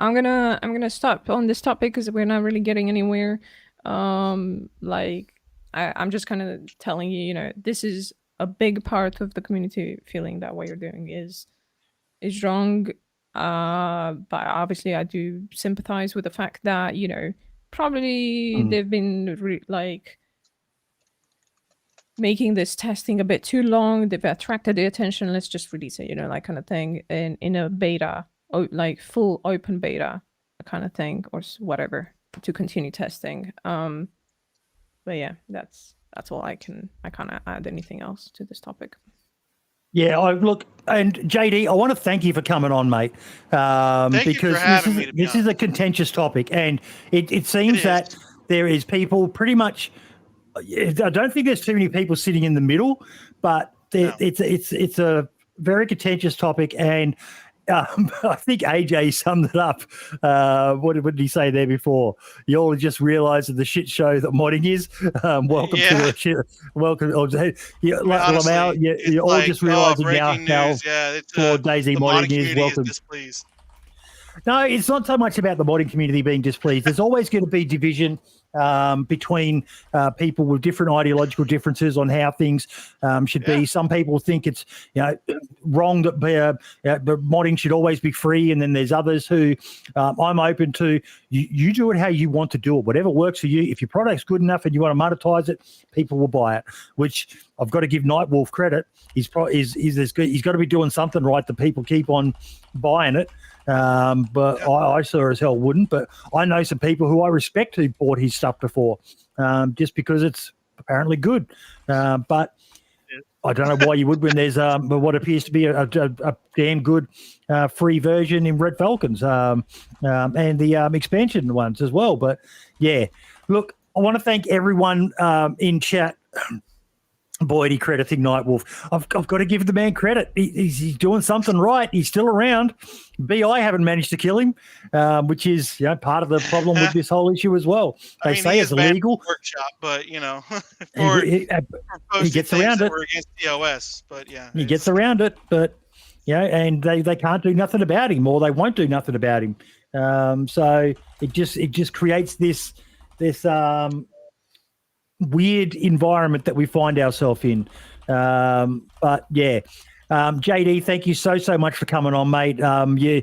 I'm gonna stop on this topic because we're not really getting anywhere. Like I'm just kind of telling you, this is a big part of the community feeling that what you're doing is wrong. But obviously I do sympathize with the fact that, probably they've been making this testing a bit too long. They've attracted the attention. Let's just release it, like kind of thing in a beta, like full open beta kind of thing, or whatever, to continue testing. But yeah, that's all I can't add anything else to this topic. Yeah, look, and JD, I want to thank you for coming on, mate. Because this is a contentious topic, and it seems that there is people pretty much. I don't think there's too many people sitting in the middle, but it's a very contentious topic, and I think AJ summed it up. What did he say there before? You all just realised the shit show that modding is. Welcome to the shit. Welcome. Lamau, you all just realising how for DayZ modding is. Welcome. Please. No, it's not so much about the modding community being displeased. There's always going to be division between people with different ideological differences on how things should be. Some people think it's wrong that modding should always be free, and then there's others who I'm open to. You do it how you want to do it, whatever works for you. If your product's good enough and you want to monetize it, people will buy it. Which I've got to give Nightwolf credit. He's got to be doing something right that people keep on buying it. But I sure as hell wouldn't. But I know some people who I respect who bought his stuff before, just because it's apparently good. But I don't know why you would when there's what appears to be a damn good free version in Red Falcons and the expansion ones as well. But yeah, look, I want to thank everyone in chat. Boyd, crediting Nightwolf. I've got to give the man credit. He's doing something right. He's still around. BI haven't managed to kill him, which is part of the problem with this whole issue as well. They say it's illegal. Workshop, but he gets around it. We're against TOS, but he gets around it. But and they can't do nothing about him, or they won't do nothing about him. So it just creates this weird environment that we find ourselves in. But yeah, JD, thank you so much for coming on, mate. You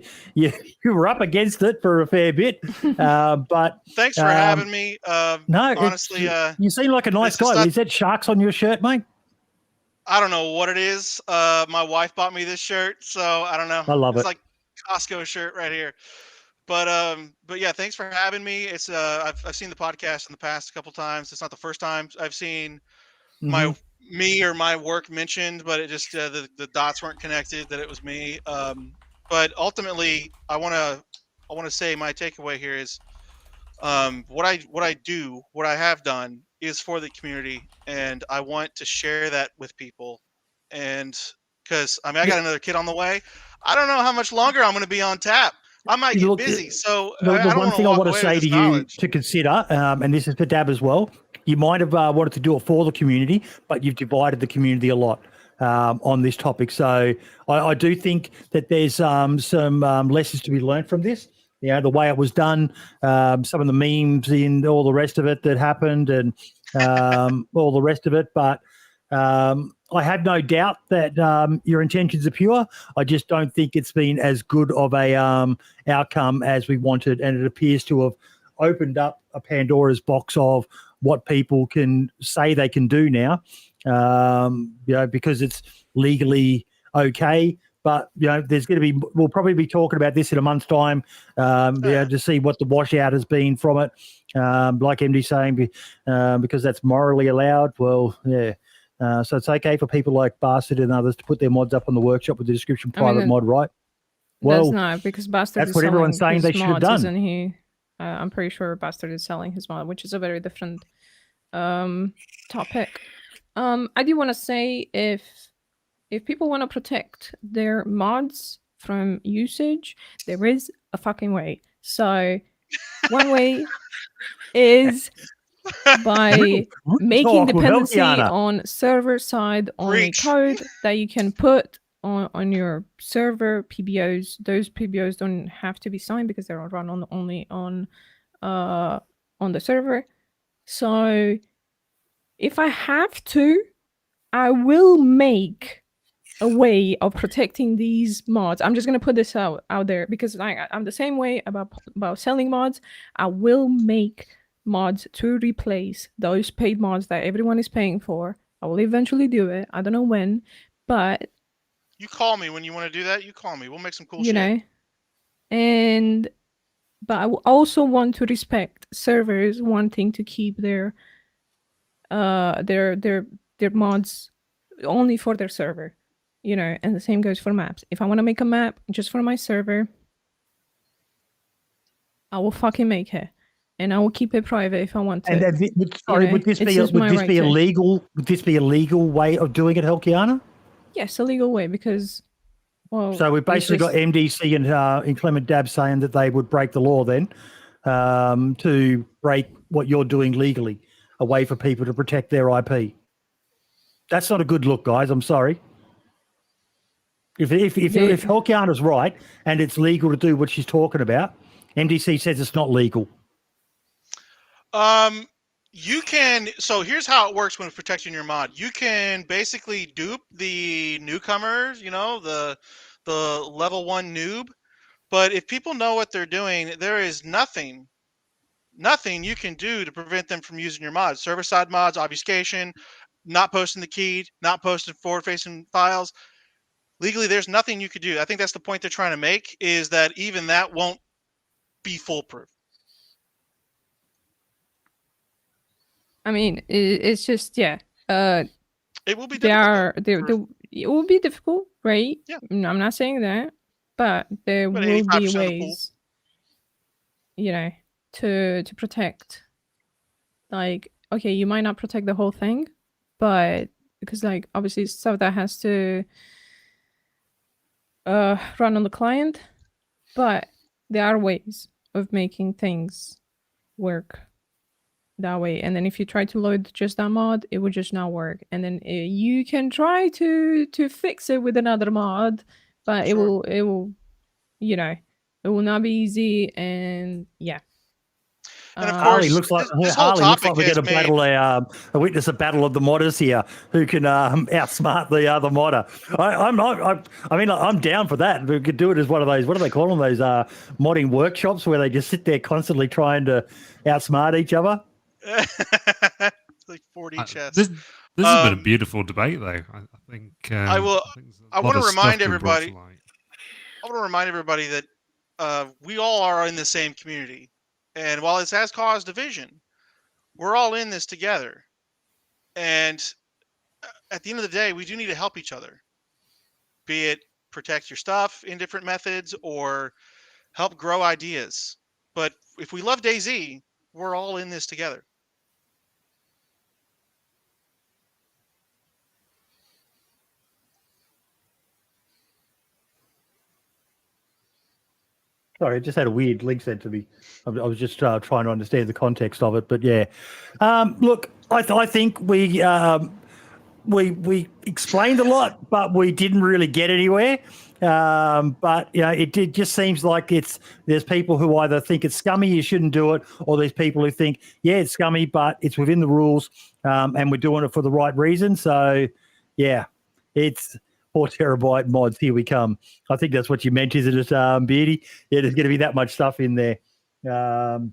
were up against it for a fair bit, but thanks for having me. No, honestly, you seem like a nice guy. Is that sharks on your shirt, mate? I don't know what it is. My wife bought me this shirt, so I don't know. I love it. It's like Costco shirt right here. But yeah, thanks for having me. It's I've seen the podcast in the past a couple times. It's not the first time I've seen my work mentioned, but it just the dots weren't connected that it was me. But ultimately, I want to say my takeaway here is what I have done is for the community, and I want to share that with people. And because I got another kid on the way, I don't know how much longer I'm going to be on tap. I might get busy, so the one thing I want to say to you to consider, and this is for Dab as well, you might have wanted to do it for the community, but you've divided the community a lot on this topic. So I do think that there's some lessons to be learned from this. The way it was done, some of the memes and all the rest of it that happened, and all the rest of it. But I have no doubt that your intentions are pure. I just don't think it's been as good of a outcome as we wanted, and it appears to have opened up a Pandora's box of what people can say they can do now, because it's legally okay. But there's going to be. We'll probably be talking about this in a month's time, to see what the washout has been from it. Like MD saying, because that's morally allowed. Well, yeah. So it's okay for people like Bastard and others to put their mods up on the workshop with the description private mod, right? Well, that's not, because Bastard. That's what everyone's saying they should have done. Isn't he? I'm pretty sure Bastard is selling his mod, which is a very different topic. I do want to say if people want to protect their mods from usage, there is a fucking way. So one way is by making dependency on server side only code that you can put on your server PBOs. Those PBOs don't have to be signed because they're run only on the server. So if I have to, I will make a way of protecting these mods. I'm just going to put this out there because I'm the same way about selling mods. I will make mods to replace those paid mods that everyone is paying for. I will eventually do it. I don't know when, but you call me when you want to do that. You call me. We'll make some cool shit. But I also want to respect servers wanting to keep their mods only for their server, and the same goes for maps. If I want to make a map just for my server, I will fucking make it. And I will keep it private if I want to. And would this be a legal way of doing it, Helkiana? Yes, a legal way because, well. So we've basically got MDC and Inclement Dab saying that they would break the law then to break what you're doing legally, a way for people to protect their IP. That's not a good look, guys. I'm sorry. If Helkiana's right and it's legal to do what she's talking about, MDC says it's not legal. You can. So here's how it works when protecting your mod. You can basically dupe the newcomers. The level 1 noob. But if people know what they're doing, there is nothing you can do to prevent them from using your mods. Server-side mods, obfuscation, not posting the key, not posting forward-facing files. Legally, there's nothing you could do. I think that's the point they're trying to make, is that even that won't be foolproof. I mean, it's just, yeah. It will be difficult. It will be difficult, right? Yeah. I'm not saying that, but there But will 85% be of the pool. ways, to protect. Like, okay, you might not protect the whole thing, but because, like, obviously stuff that has to run on the client, but there are ways of making things work that way. And then if you try to load just that mod, it would just not work. And then you can try to fix it with another mod, but Sure. it will it will not be easy. And yeah. And of Harley course, looks like this whole Harley looks topic like we're has going to battle a witness a battle of the modders here, who can outsmart the other modder. I'm down for that. We could do it as one of those. What do they call them? Those modding workshops where they just sit there constantly trying to outsmart each other. It's like 4D chess. This has been a beautiful debate, though. I think. I want to remind everybody. I want to remind everybody that we all are in the same community, and while this has caused division, we're all in this together. And at the end of the day, we do need to help each other. Be it protect your stuff in different methods or help grow ideas. But if we love DayZ, we're all in this together. Sorry, I just had a weird link sent to me. I was just trying to understand the context of it, but yeah. Look, I think we explained a lot, but we didn't really get anywhere. But it just seems like there's people who either think it's scummy, you shouldn't do it, or there's people who think, yeah, it's scummy, but it's within the rules, and we're doing it for the right reason. So, yeah, it's 4 terabyte mods. Here we come. I think that's what you meant, isn't it, Beardy? Yeah, there's going to be that much stuff in there for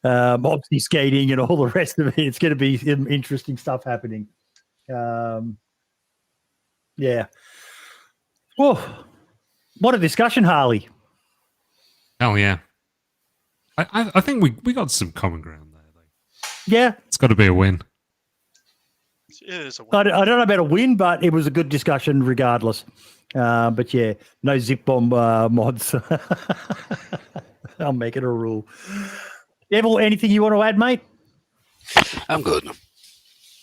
obfuscating and all the rest of it. It's going to be some interesting stuff happening. Yeah. Oh, what a discussion, Harley. Hell yeah. I think we got some common ground there, though. Yeah. It's got to be a win. It is a win. I don't know about a win, but it was a good discussion regardless. But yeah, no zip bomb mods. I'll make it a rule. Devil, anything you want to add, mate? I'm good.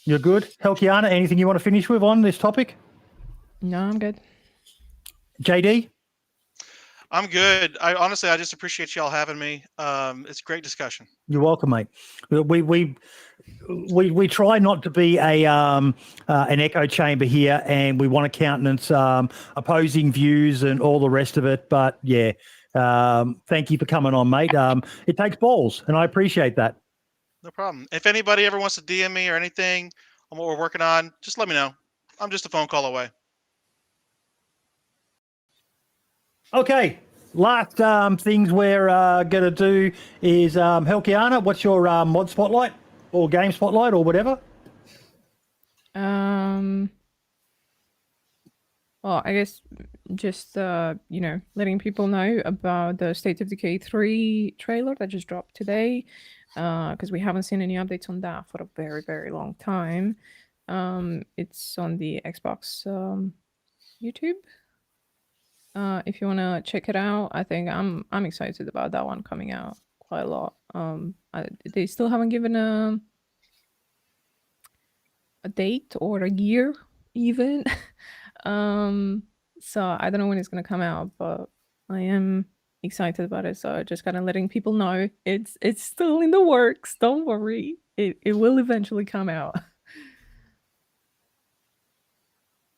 You're good. Helkiana, anything you want to finish with on this topic? No, I'm good. JD? I'm good. I just appreciate y'all having me. It's a great discussion. You're welcome, mate. We try not to be an echo chamber here, and we want to countenance opposing views and all the rest of it. But yeah, thank you for coming on, mate. It takes balls, and I appreciate that. No problem. If anybody ever wants to DM me or anything on what we're working on, just let me know. I'm just a phone call away. Okay, last things we're going to do is Helkiana, what's your mod spotlight or game spotlight or whatever? Well, I guess just letting people know about the State of Decay 3 trailer that just dropped today, because we haven't seen any updates on that for a very, very long time. It's on the Xbox YouTube. If you want to check it out, I think I'm excited about that one coming out quite a lot. They still haven't given a date or a year even. So I don't know when it's gonna come out, but I am excited about it. So just kind of letting people know it's still in the works. Don't worry, it will eventually come out.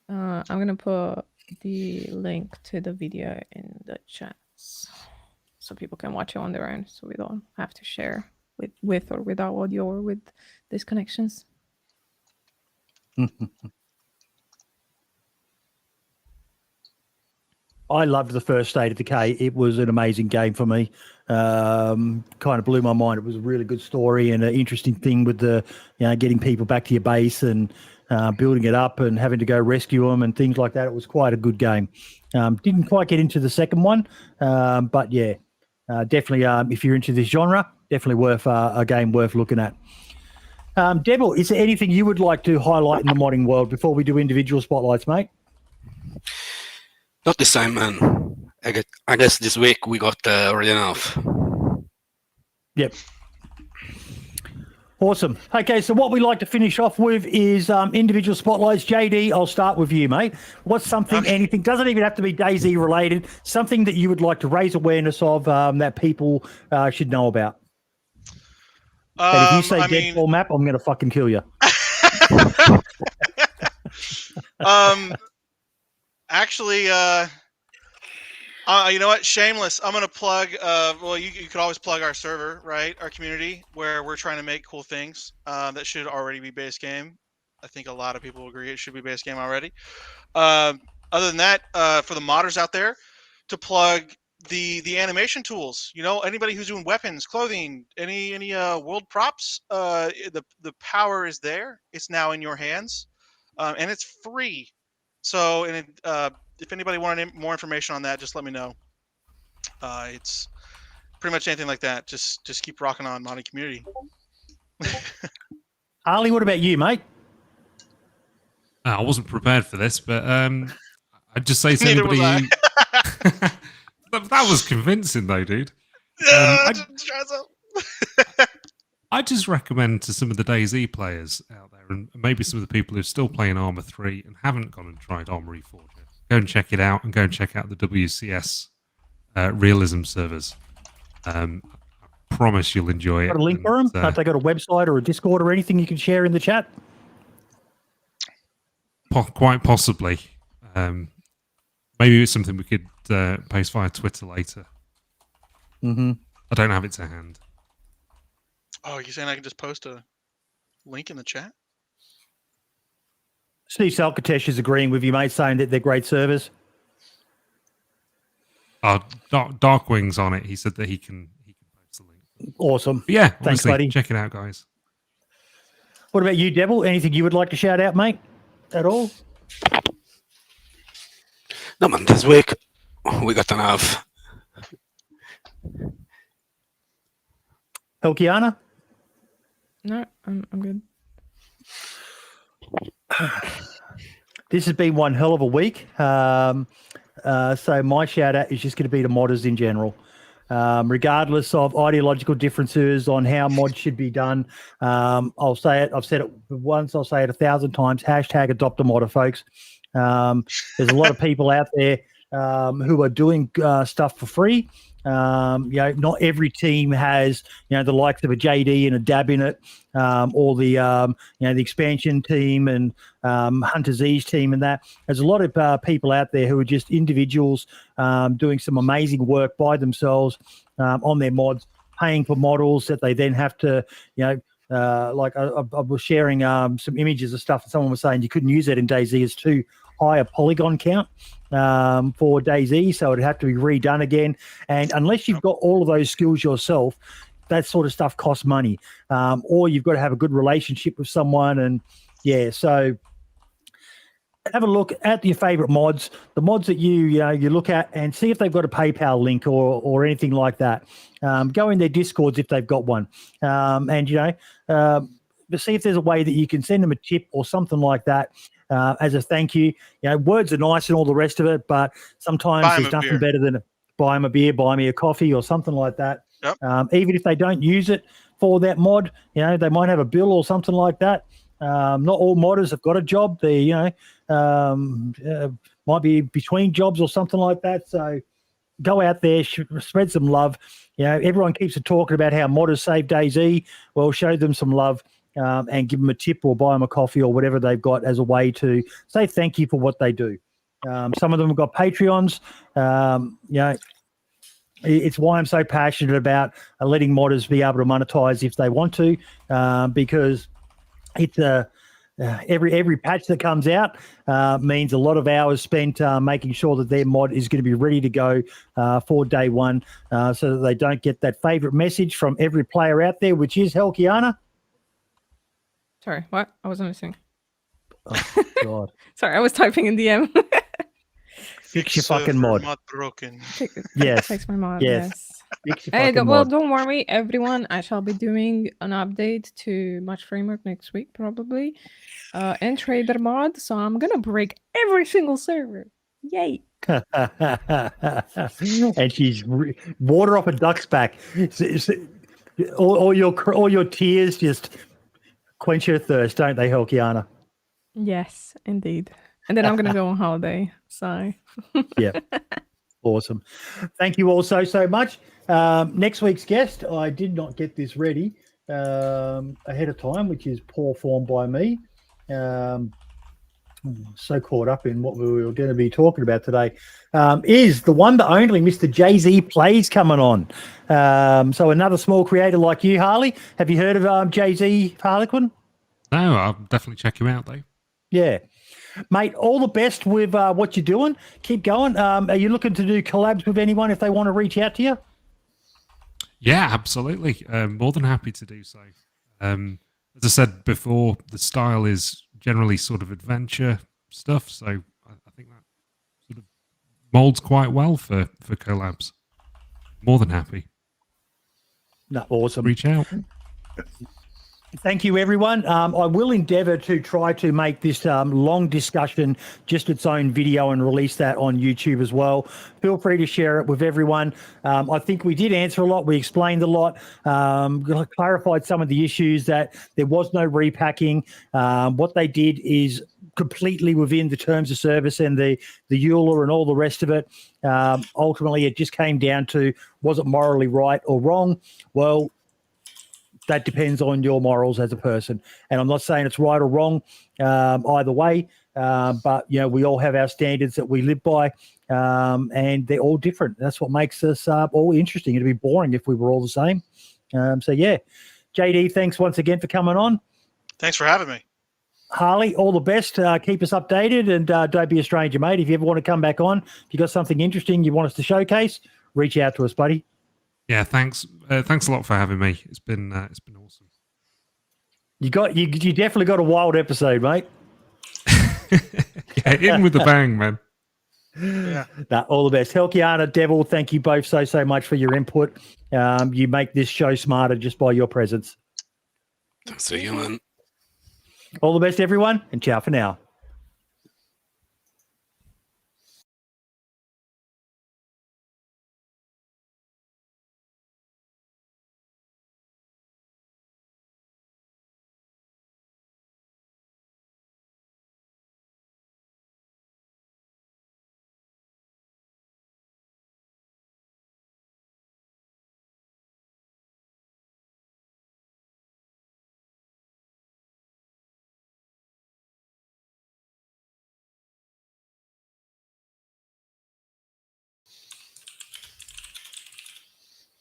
I'm gonna put the link to the video in the chat so people can watch it on their own, so we don't have to share with or without audio or with disconnections. I loved the first State of Decay. It was an amazing game for me. Kind of blew my mind. It was a really good story and an interesting thing with the, getting people back to your base and building it up and having to go rescue them and things like that. It was quite a good game. Didn't quite get into the second one, but yeah, definitely. If you're into this genre, definitely worth a game worth looking at. Devil, is there anything you would like to highlight in the modding world before we do individual spotlights, mate? Not this time, man. I guess this week we got already enough. Yep. Awesome. Okay, so what we like to finish off with is individual spotlights. JD, I'll start with you, mate. What's something, anything, doesn't even have to be DayZ related, something that you would like to raise awareness of that people should know about? And if you say Deadpool map, I'm going to fucking kill you. Actually, you know what? Shameless. I'm gonna plug. Well, you could always plug our server, right? Our community, where we're trying to make cool things. That should already be base game. I think a lot of people agree it should be base game already. Other than that, for the modders out there, to plug the animation tools. Anybody who's doing weapons, clothing, any world props, the power is there. It's now in your hands, and it's free. So, if anybody wanted more information on that, just let me know. It's pretty much anything like that. Just keep rocking on, modding community. Harley, what about you, mate? I wasn't prepared for this, but I'd just say to anybody. That was convincing, though, dude. I just recommend to some of the DayZ players out there, and maybe some of the people who are still playing Arma 3 and haven't gone and tried Arma Reforger, go and check it out, and go and check out the WCS realism servers. I promise you'll enjoy it. Got a link for them? Have they got a website or a Discord or anything you can share in the chat? Quite possibly. Maybe it's something we could post via Twitter later. Mm-hmm. I don't have it to hand. Oh, you're saying I can just post a link in the chat? Steve Salkatesh is agreeing with you, mate, saying that they're great servers. Darkwing's on it. He said that he can post the link. Awesome. But yeah, thanks, buddy. Check it out, guys. What about you, Devil? Anything you would like to shout out, mate? At all? No, man, this week we got enough. Elkiana? No, I'm good. This has been one hell of a week. So my shout out is just going to be to modders in general. Regardless of ideological differences on how mods should be done. I'll say it. I've said it once. I'll say it 1,000 times. # adopt a modder, folks. There's a lot of people out there who are doing stuff for free. Not every team has, the likes of a JD and a Dab in it, or the, the expansion team and Hunter Z's team and that. There's a lot of people out there who are just individuals doing some amazing work by themselves on their mods, paying for models that they then have to, like I was sharing some images of stuff and someone was saying you couldn't use that in DayZ. It's too high a polygon count for DayZ, so it'd have to be redone again. And unless you've got all of those skills yourself, that sort of stuff costs money. Or you've got to have a good relationship with someone. And yeah, so have a look at your favorite mods, the mods that you look at, and see if they've got a PayPal link or anything like that. Go in their Discords if they've got one, and see if there's a way that you can send them a tip or something like that as a thank you. Words are nice and all the rest of it, but sometimes there's nothing better than buy them a beer, buy me a coffee, or something like that. Yep. Even if they don't use it for that mod, they might have a bill or something like that. Not all modders have got a job. They, might be between jobs or something like that. So go out there, spread some love. Everyone keeps talking about how modders save DayZ. Well, show them some love and give them a tip or buy them a coffee or whatever they've got as a way to say thank you for what they do. Some of them have got Patreons. It's why I'm so passionate about letting modders be able to monetize if they want to, because it's every patch that comes out means a lot of hours spent making sure that their mod is going to be ready to go for day one, so that they don't get that favorite message from every player out there, which is Helkiana. Sorry, what? I wasn't listening. Oh, God. Sorry, I was typing in DM. Fix your fucking mod. Broken. Yes. Fix my mod. Yes. Yes. Fix your Hey, fucking well, mod. don't worry, everyone. I shall be doing an update to Match Framework next week, probably, and Trader mod. So I'm gonna break every single server. Yay! And she's water off a duck's back. All your tears just quench your thirst, don't they, Helkiana? Yes, indeed. And then I'm gonna go on holiday. So. Yeah. Awesome. Thank you all so much. Next week's guest, I did not get this ready ahead of time, which is poor form by me. So caught up in what we were going to be talking about today, is the one but only Mr. DayZ Plays coming on. So another small creator like you, Harley. Have you heard of DayZ Harlequin? No, I'll definitely check you out, though. Yeah. Mate, all the best with what you're doing. Keep going. Are you looking to do collabs with anyone if they want to reach out to you? Yeah, absolutely. More than happy to do so. As I said before, the style is generally sort of adventure stuff, so I think that sort of molds quite well for collabs. More than happy. No, awesome. Reach out. Thank you, everyone. I will endeavour to try to make this long discussion just its own video and release that on YouTube as well. Feel free to share it with everyone. I think we did answer a lot. We explained a lot, clarified some of the issues, that there was no repacking. What they did is completely within the terms of service and the EULA and all the rest of it. Ultimately, it just came down to, was it morally right or wrong? Well, that depends on your morals as a person. And I'm not saying it's right or wrong either way, but, we all have our standards that we live by, and they're all different. That's what makes us all interesting. It'd be boring if we were all the same. So, yeah. JD, thanks once again for coming on. Thanks for having me. Harley, all the best. Keep us updated, and don't be a stranger, mate. If you ever want to come back on, if you got something interesting you want us to showcase, reach out to us, buddy. Yeah, thanks. Thanks a lot for having me. It's been awesome. You definitely got a wild episode, mate. Yeah, in with the bang, man. Yeah. All the best. Helkiana, Devil, thank you both so much for your input. You make this show smarter just by your presence. Thanks to you, man. All the best, everyone, and ciao for now.